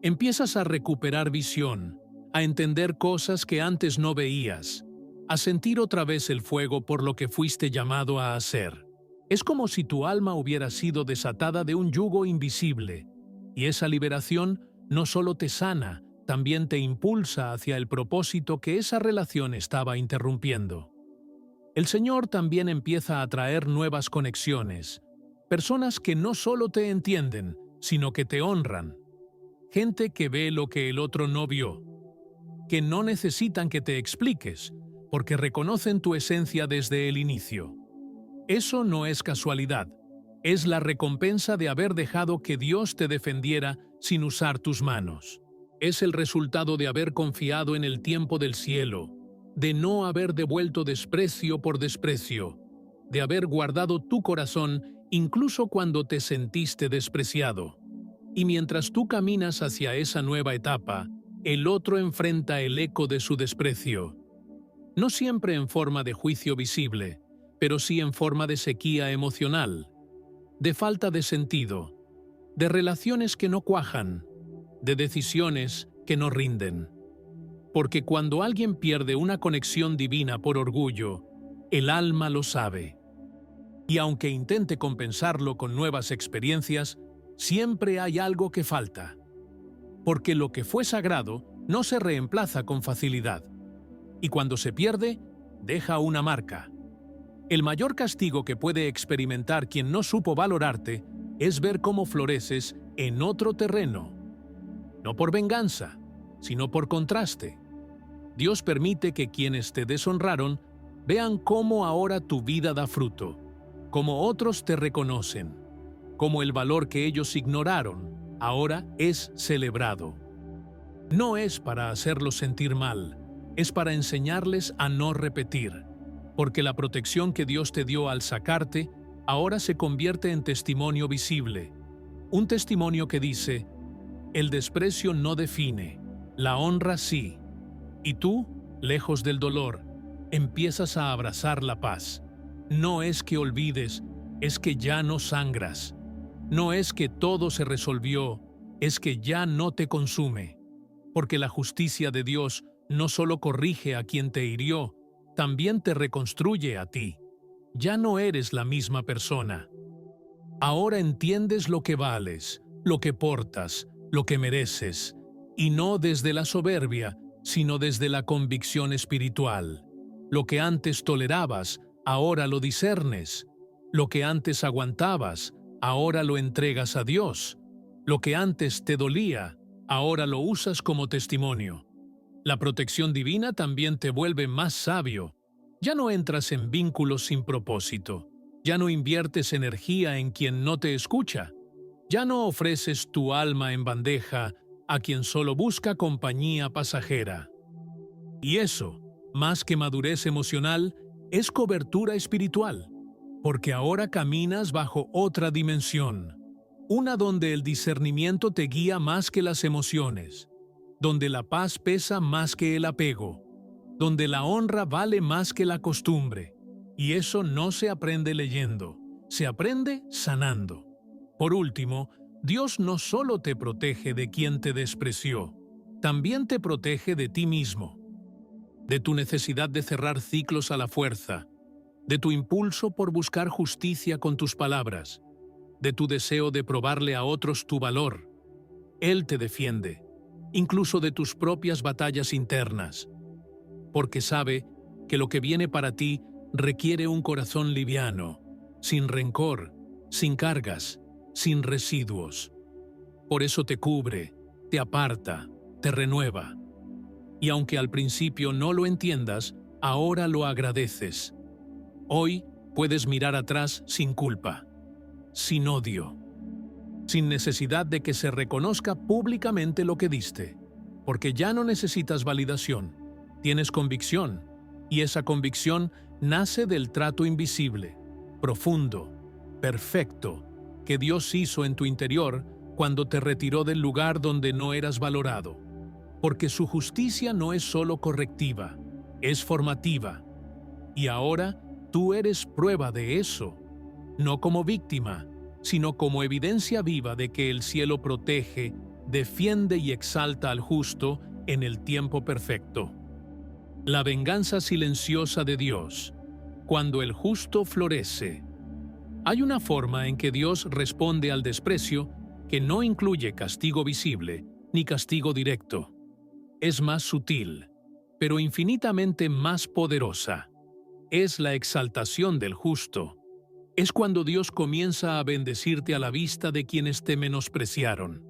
Empiezas a recuperar visión, a entender cosas que antes no veías, a sentir otra vez el fuego por lo que fuiste llamado a hacer. Es como si tu alma hubiera sido desatada de un yugo invisible, y esa liberación no solo te sana, también te impulsa hacia el propósito que esa relación estaba interrumpiendo. El Señor también empieza a traer nuevas conexiones, personas que no solo te entienden, sino que te honran, gente que ve lo que el otro no vio, que no necesitan que te expliques, porque reconocen tu esencia desde el inicio. Eso no es casualidad, es la recompensa de haber dejado que Dios te defendiera sin usar tus manos. Es el resultado de haber confiado en el tiempo del cielo, de no haber devuelto desprecio por desprecio, de haber guardado tu corazón incluso cuando te sentiste despreciado. Y mientras tú caminas hacia esa nueva etapa, el otro enfrenta el eco de su desprecio. No siempre en forma de juicio visible, pero sí en forma de sequía emocional, de falta de sentido, de relaciones que no cuajan, de decisiones que no rinden. Porque cuando alguien pierde una conexión divina por orgullo, el alma lo sabe. Y aunque intente compensarlo con nuevas experiencias, siempre hay algo que falta. Porque lo que fue sagrado no se reemplaza con facilidad. Y cuando se pierde, deja una marca. El mayor castigo que puede experimentar quien no supo valorarte es ver cómo floreces en otro terreno. No por venganza, sino por contraste. Dios permite que quienes te deshonraron vean cómo ahora tu vida da fruto, cómo otros te reconocen, cómo el valor que ellos ignoraron ahora es celebrado. No es para hacerlos sentir mal, es para enseñarles a no repetir, porque la protección que Dios te dio al sacarte ahora se convierte en testimonio visible, un testimonio que dice: el desprecio no define, la honra sí. Y tú, lejos del dolor, empiezas a abrazar la paz. No es que olvides, es que ya no sangras. No es que todo se resolvió, es que ya no te consume. Porque la justicia de Dios no solo corrige a quien te hirió, también te reconstruye a ti. Ya no eres la misma persona. Ahora entiendes lo que vales, lo que portas, lo que mereces, y no desde la soberbia, sino desde la convicción espiritual. Lo que antes tolerabas, ahora lo discernes. Lo que antes aguantabas, ahora lo entregas a Dios. Lo que antes te dolía, ahora lo usas como testimonio. La protección divina también te vuelve más sabio. Ya no entras en vínculos sin propósito. Ya no inviertes energía en quien no te escucha. Ya no ofreces tu alma en bandeja a quien solo busca compañía pasajera. Y eso, más que madurez emocional, es cobertura espiritual, porque ahora caminas bajo otra dimensión, una donde el discernimiento te guía más que las emociones, donde la paz pesa más que el apego, donde la honra vale más que la costumbre. Y eso no se aprende leyendo, se aprende sanando. Por último, Dios no solo te protege de quien te despreció, también te protege de ti mismo, de tu necesidad de cerrar ciclos a la fuerza, de tu impulso por buscar justicia con tus palabras, de tu deseo de probarle a otros tu valor. Él te defiende, incluso de tus propias batallas internas, porque sabe que lo que viene para ti requiere un corazón liviano, sin rencor, sin cargas, sin residuos. Por eso te cubre, te aparta, te renueva. Y aunque al principio no lo entiendas, ahora lo agradeces. Hoy puedes mirar atrás sin culpa, sin odio, sin necesidad de que se reconozca públicamente lo que diste, porque ya no necesitas validación, tienes convicción, y esa convicción nace del trato invisible, profundo, perfecto, que Dios hizo en tu interior cuando te retiró del lugar donde no eras valorado. Porque su justicia no es solo correctiva, es formativa. Y ahora tú eres prueba de eso, no como víctima, sino como evidencia viva de que el cielo protege, defiende y exalta al justo en el tiempo perfecto. La venganza silenciosa de Dios, cuando el justo florece. Hay una forma en que Dios responde al desprecio que no incluye castigo visible ni castigo directo. Es más sutil, pero infinitamente más poderosa. Es la exaltación del justo. Es cuando Dios comienza a bendecirte a la vista de quienes te menospreciaron.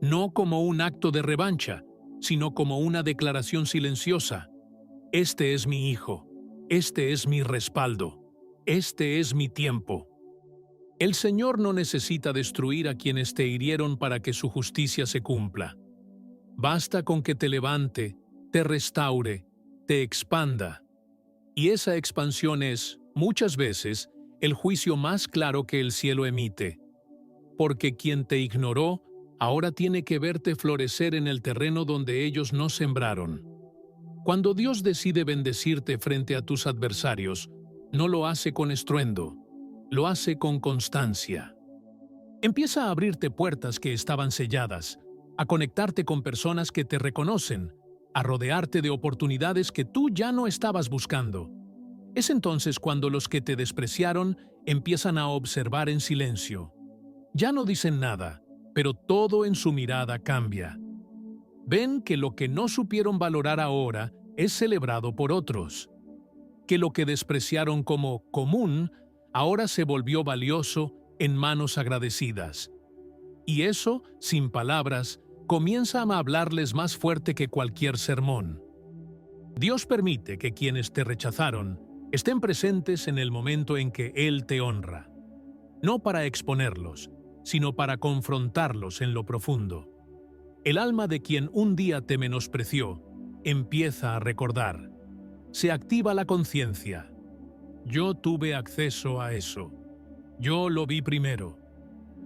No como un acto de revancha, sino como una declaración silenciosa. Este es mi hijo, este es mi respaldo, este es mi tiempo. El Señor no necesita destruir a quienes te hirieron para que su justicia se cumpla. Basta con que te levante, te restaure, te expanda. Y esa expansión es, muchas veces, el juicio más claro que el cielo emite. Porque quien te ignoró, ahora tiene que verte florecer en el terreno donde ellos no sembraron. Cuando Dios decide bendecirte frente a tus adversarios, no lo hace con estruendo, lo hace con constancia. Empieza a abrirte puertas que estaban selladas, a conectarte con personas que te reconocen, a rodearte de oportunidades que tú ya no estabas buscando. Es entonces cuando los que te despreciaron empiezan a observar en silencio. Ya no dicen nada, pero todo en su mirada cambia. Ven que lo que no supieron valorar ahora es celebrado por otros. Que lo que despreciaron como común ahora se volvió valioso en manos agradecidas. Y eso, sin palabras, comienza a hablarles más fuerte que cualquier sermón. Dios permite que quienes te rechazaron estén presentes en el momento en que Él te honra. No para exponerlos, sino para confrontarlos en lo profundo. El alma de quien un día te menospreció empieza a recordar. Se activa la conciencia. Yo tuve acceso a eso. Yo lo vi primero.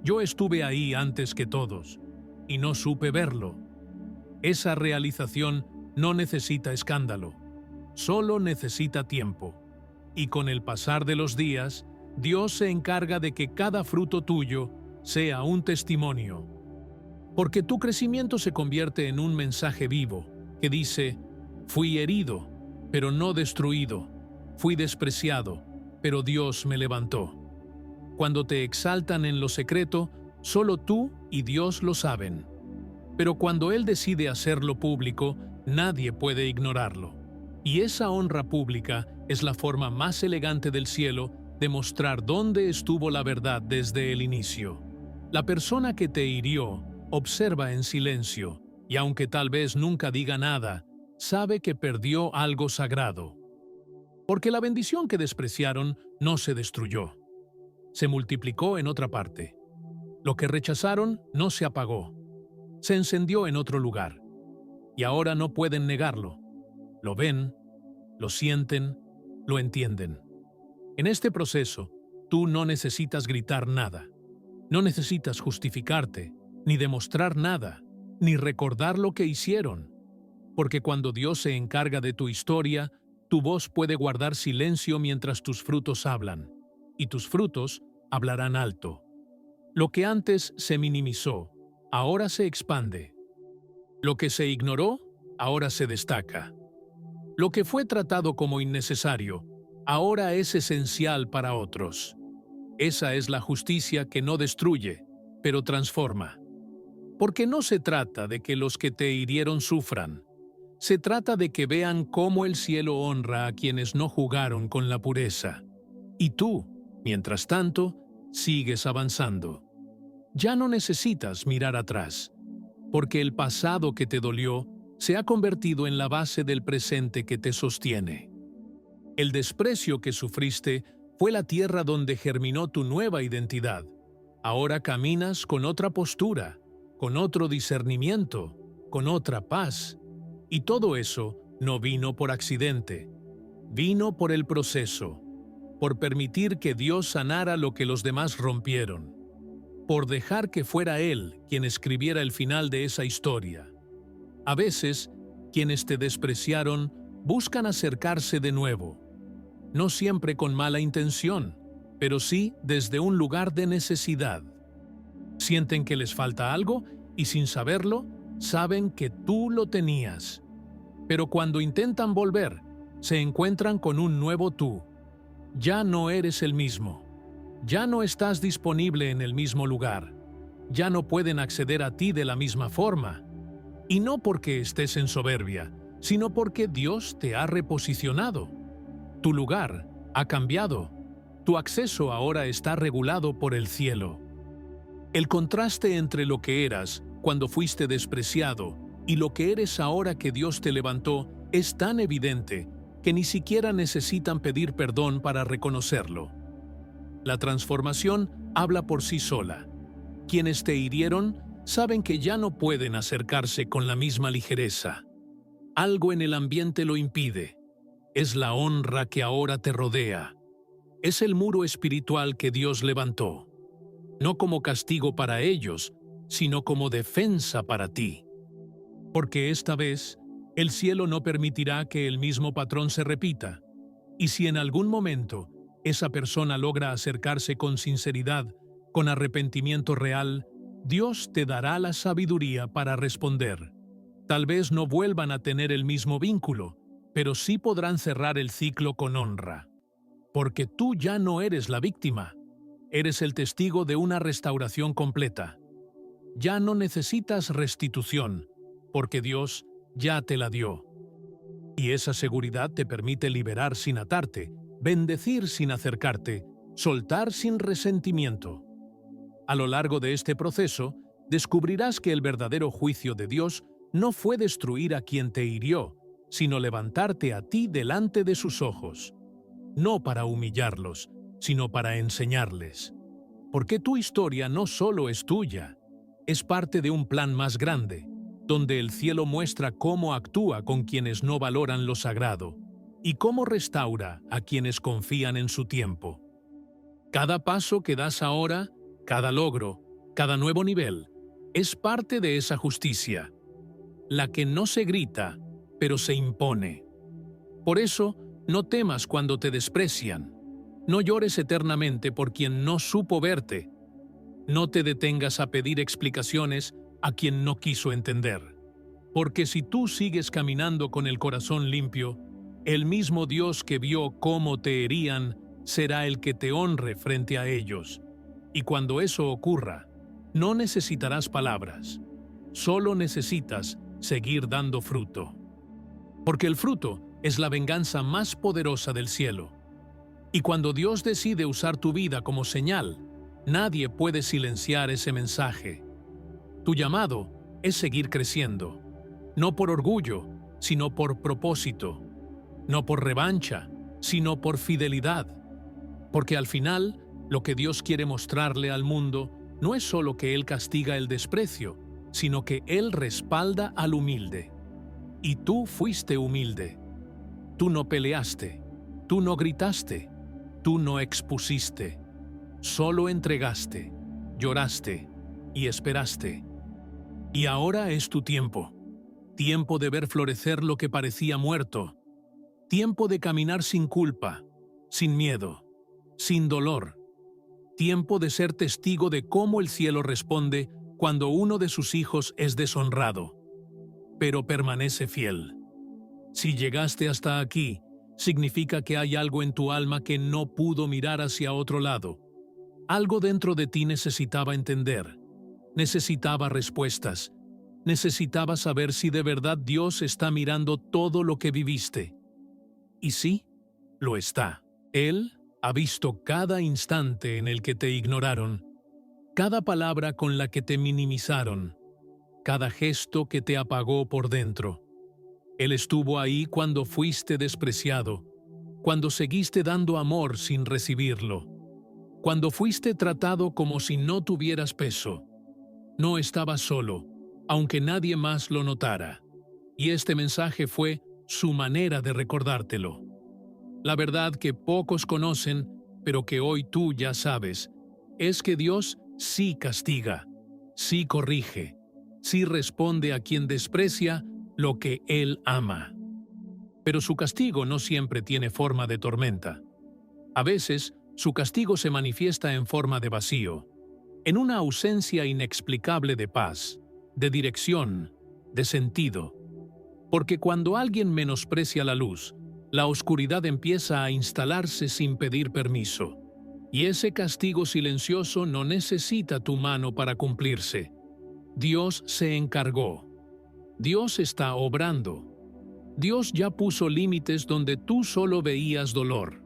Yo estuve ahí antes que todos, y no supe verlo. Esa realización no necesita escándalo, solo necesita tiempo. Y con el pasar de los días, Dios se encarga de que cada fruto tuyo sea un testimonio. Porque tu crecimiento se convierte en un mensaje vivo que dice: fui herido, pero no destruido. Fui despreciado, pero Dios me levantó. Cuando te exaltan en lo secreto, solo tú y Dios lo saben. Pero cuando Él decide hacerlo público, nadie puede ignorarlo. Y esa honra pública es la forma más elegante del cielo de mostrar dónde estuvo la verdad desde el inicio. La persona que te hirió observa en silencio, y aunque tal vez nunca diga nada, sabe que perdió algo sagrado. Porque la bendición que despreciaron no se destruyó. Se multiplicó en otra parte. Lo que rechazaron no se apagó. Se encendió en otro lugar. Y ahora no pueden negarlo. Lo ven, lo sienten, lo entienden. En este proceso, tú no necesitas gritar nada. No necesitas justificarte, ni demostrar nada, ni recordar lo que hicieron. Porque cuando Dios se encarga de tu historia, tu voz puede guardar silencio mientras tus frutos hablan, y tus frutos hablarán alto. Lo que antes se minimizó, ahora se expande. Lo que se ignoró, ahora se destaca. Lo que fue tratado como innecesario, ahora es esencial para otros. Esa es la justicia que no destruye, pero transforma. Porque no se trata de que los que te hirieron sufran. Se trata de que vean cómo el cielo honra a quienes no jugaron con la pureza. Y tú, mientras tanto, sigues avanzando. Ya no necesitas mirar atrás, porque el pasado que te dolió se ha convertido en la base del presente que te sostiene. El desprecio que sufriste fue la tierra donde germinó tu nueva identidad. Ahora caminas con otra postura, con otro discernimiento, con otra paz. Y todo eso no vino por accidente, vino por el proceso, por permitir que Dios sanara lo que los demás rompieron, por dejar que fuera Él quien escribiera el final de esa historia. A veces, quienes te despreciaron buscan acercarse de nuevo, no siempre con mala intención, pero sí desde un lugar de necesidad. Sienten que les falta algo y sin saberlo, saben que tú lo tenías. Pero cuando intentan volver, se encuentran con un nuevo tú. Ya no eres el mismo. Ya no estás disponible en el mismo lugar. Ya no pueden acceder a ti de la misma forma. Y no porque estés en soberbia, sino porque Dios te ha reposicionado. Tu lugar ha cambiado. Tu acceso ahora está regulado por el cielo. El contraste entre lo que eras cuando fuiste despreciado y lo que eres ahora que Dios te levantó es tan evidente que ni siquiera necesitan pedir perdón para reconocerlo. La transformación habla por sí sola. Quienes te hirieron saben que ya no pueden acercarse con la misma ligereza. Algo en el ambiente lo impide. Es la honra que ahora te rodea. Es el muro espiritual que Dios levantó. No como castigo para ellos, sino como defensa para ti. Porque esta vez, el cielo no permitirá que el mismo patrón se repita. Y si en algún momento esa persona logra acercarse con sinceridad, con arrepentimiento real, Dios te dará la sabiduría para responder. Tal vez no vuelvan a tener el mismo vínculo, pero sí podrán cerrar el ciclo con honra. Porque tú ya no eres la víctima. Eres el testigo de una restauración completa. Ya no necesitas restitución, porque Dios ya te la dio. Y esa seguridad te permite liberar sin atarte, bendecir sin acercarte, soltar sin resentimiento. A lo largo de este proceso, descubrirás que el verdadero juicio de Dios no fue destruir a quien te hirió, sino levantarte a ti delante de sus ojos. No para humillarlos, sino para enseñarles. Porque tu historia no solo es tuya, es parte de un plan más grande, donde el cielo muestra cómo actúa con quienes no valoran lo sagrado y cómo restaura a quienes confían en su tiempo. Cada paso que das ahora, cada logro, cada nuevo nivel, es parte de esa justicia, la que no se grita, pero se impone. Por eso, no temas cuando te desprecian. No llores eternamente por quien no supo verte. No te detengas a pedir explicaciones a quien no quiso entender. Porque si tú sigues caminando con el corazón limpio, el mismo Dios que vio cómo te herían será el que te honre frente a ellos. Y cuando eso ocurra, no necesitarás palabras. Solo necesitas seguir dando fruto. Porque el fruto es la venganza más poderosa del cielo. Y cuando Dios decide usar tu vida como señal, nadie puede silenciar ese mensaje. Tu llamado es seguir creciendo, no por orgullo, sino por propósito, no por revancha, sino por fidelidad. Porque al final, lo que Dios quiere mostrarle al mundo no es solo que Él castiga el desprecio, sino que Él respalda al humilde. Y tú fuiste humilde. Tú no peleaste, tú no gritaste, tú no expusiste. Solo entregaste, lloraste y esperaste. Y ahora es tu tiempo. Tiempo de ver florecer lo que parecía muerto. Tiempo de caminar sin culpa, sin miedo, sin dolor. Tiempo de ser testigo de cómo el cielo responde cuando uno de sus hijos es deshonrado, pero permanece fiel. Si llegaste hasta aquí, significa que hay algo en tu alma que no pudo mirar hacia otro lado. Algo dentro de ti necesitaba entender, necesitaba respuestas, necesitaba saber si de verdad Dios está mirando todo lo que viviste. Y sí, lo está. Él ha visto cada instante en el que te ignoraron, cada palabra con la que te minimizaron, cada gesto que te apagó por dentro. Él estuvo ahí cuando fuiste despreciado, cuando seguiste dando amor sin recibirlo, cuando fuiste tratado como si no tuvieras peso. No estabas solo, aunque nadie más lo notara. Y este mensaje fue su manera de recordártelo. La verdad que pocos conocen, pero que hoy tú ya sabes, es que Dios sí castiga, sí corrige, sí responde a quien desprecia lo que Él ama. Pero su castigo no siempre tiene forma de tormenta. A veces, su castigo se manifiesta en forma de vacío, en una ausencia inexplicable de paz, de dirección, de sentido. Porque cuando alguien menosprecia la luz, la oscuridad empieza a instalarse sin pedir permiso. Y ese castigo silencioso no necesita tu mano para cumplirse. Dios se encargó. Dios está obrando. Dios ya puso límites donde tú solo veías dolor.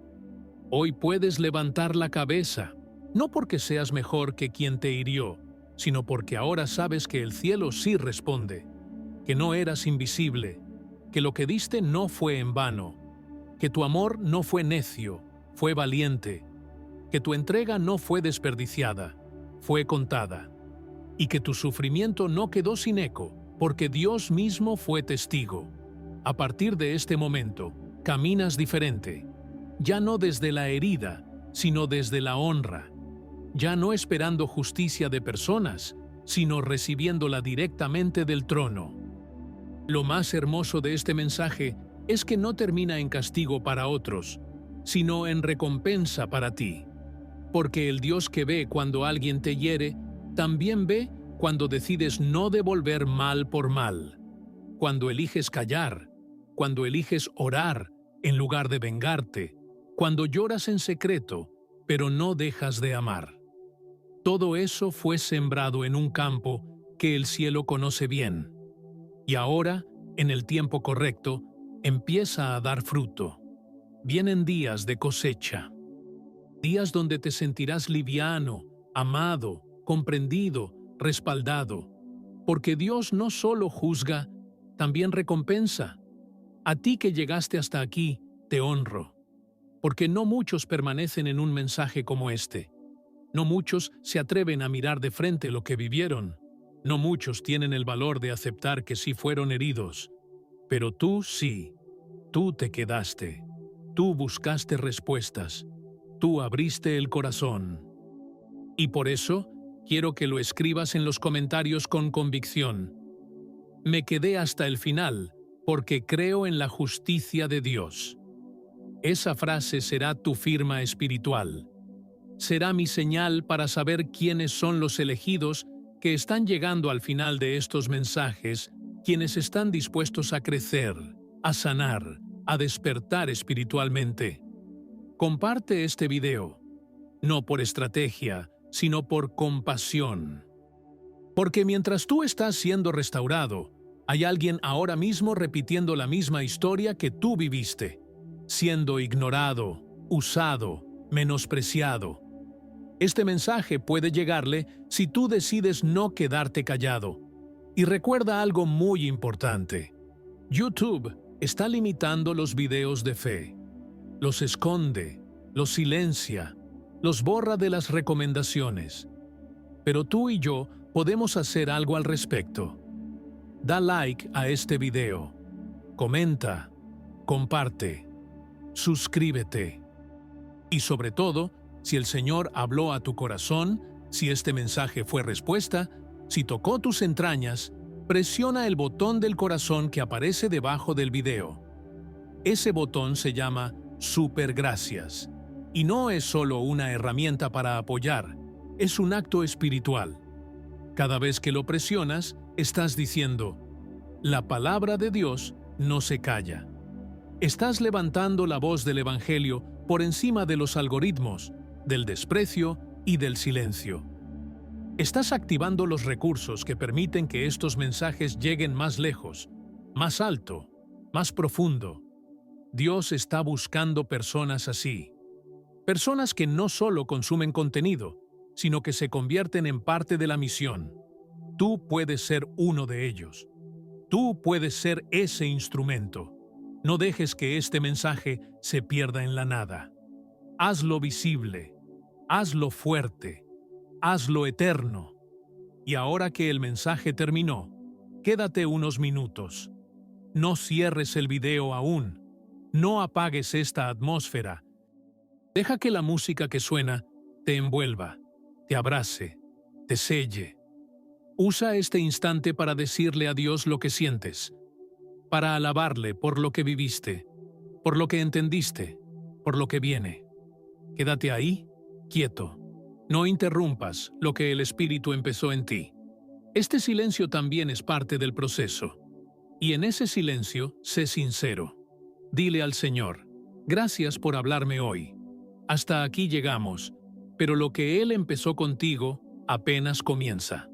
Hoy puedes levantar la cabeza, no porque seas mejor que quien te hirió, sino porque ahora sabes que el cielo sí responde, que no eras invisible, que lo que diste no fue en vano, que tu amor no fue necio, fue valiente, que tu entrega no fue desperdiciada, fue contada, y que tu sufrimiento no quedó sin eco, porque Dios mismo fue testigo. A partir de este momento, caminas diferente, ya no desde la herida, sino desde la honra, ya no esperando justicia de personas, sino recibiéndola directamente del trono. Lo más hermoso de este mensaje es que no termina en castigo para otros, sino en recompensa para ti. Porque el Dios que ve cuando alguien te hiere, también ve cuando decides no devolver mal por mal, cuando eliges callar, cuando eliges orar en lugar de vengarte, cuando lloras en secreto, pero no dejas de amar. Todo eso fue sembrado en un campo que el cielo conoce bien. Y ahora, en el tiempo correcto, empieza a dar fruto. Vienen días de cosecha. Días donde te sentirás liviano, amado, comprendido, respaldado. Porque Dios no solo juzga, también recompensa. A ti que llegaste hasta aquí, te honro. Porque no muchos permanecen en un mensaje como este. No muchos se atreven a mirar de frente lo que vivieron. No muchos tienen el valor de aceptar que sí fueron heridos. Pero tú sí. Tú te quedaste. Tú buscaste respuestas. Tú abriste el corazón. Y por eso, quiero que lo escribas en los comentarios con convicción. Me quedé hasta el final porque creo en la justicia de Dios. Esa frase será tu firma espiritual. Será mi señal para saber quiénes son los elegidos que están llegando al final de estos mensajes, quienes están dispuestos a crecer, a sanar, a despertar espiritualmente. Comparte este video, no por estrategia, sino por compasión. Porque mientras tú estás siendo restaurado, hay alguien ahora mismo repitiendo la misma historia que tú viviste, siendo ignorado, usado, menospreciado. Este mensaje puede llegarle si tú decides no quedarte callado. Y recuerda algo muy importante. YouTube está limitando los videos de fe. Los esconde, los silencia, los borra de las recomendaciones. Pero tú y yo podemos hacer algo al respecto. Da like a este video. Comenta, comparte, suscríbete. Y sobre todo, si el Señor habló a tu corazón, si este mensaje fue respuesta, si tocó tus entrañas, presiona el botón del corazón que aparece debajo del video. Ese botón se llama Super Gracias. Y no es solo una herramienta para apoyar, es un acto espiritual. Cada vez que lo presionas, estás diciendo, la palabra de Dios no se calla. Estás levantando la voz del Evangelio por encima de los algoritmos, del desprecio y del silencio. Estás activando los recursos que permiten que estos mensajes lleguen más lejos, más alto, más profundo. Dios está buscando personas así. Personas que no solo consumen contenido, sino que se convierten en parte de la misión. Tú puedes ser uno de ellos. Tú puedes ser ese instrumento. No dejes que este mensaje se pierda en la nada. Hazlo visible. Hazlo fuerte, hazlo eterno. Y ahora que el mensaje terminó, quédate unos minutos. No cierres el video aún. No apagues esta atmósfera. Deja que la música que suena te envuelva, te abrace, te selle. Usa este instante para decirle a Dios lo que sientes, para alabarle por lo que viviste, por lo que entendiste, por lo que viene. Quédate ahí, quieto. No interrumpas lo que el Espíritu empezó en ti. Este silencio también es parte del proceso. Y en ese silencio, sé sincero. Dile al Señor, gracias por hablarme hoy. Hasta aquí llegamos, pero lo que Él empezó contigo apenas comienza.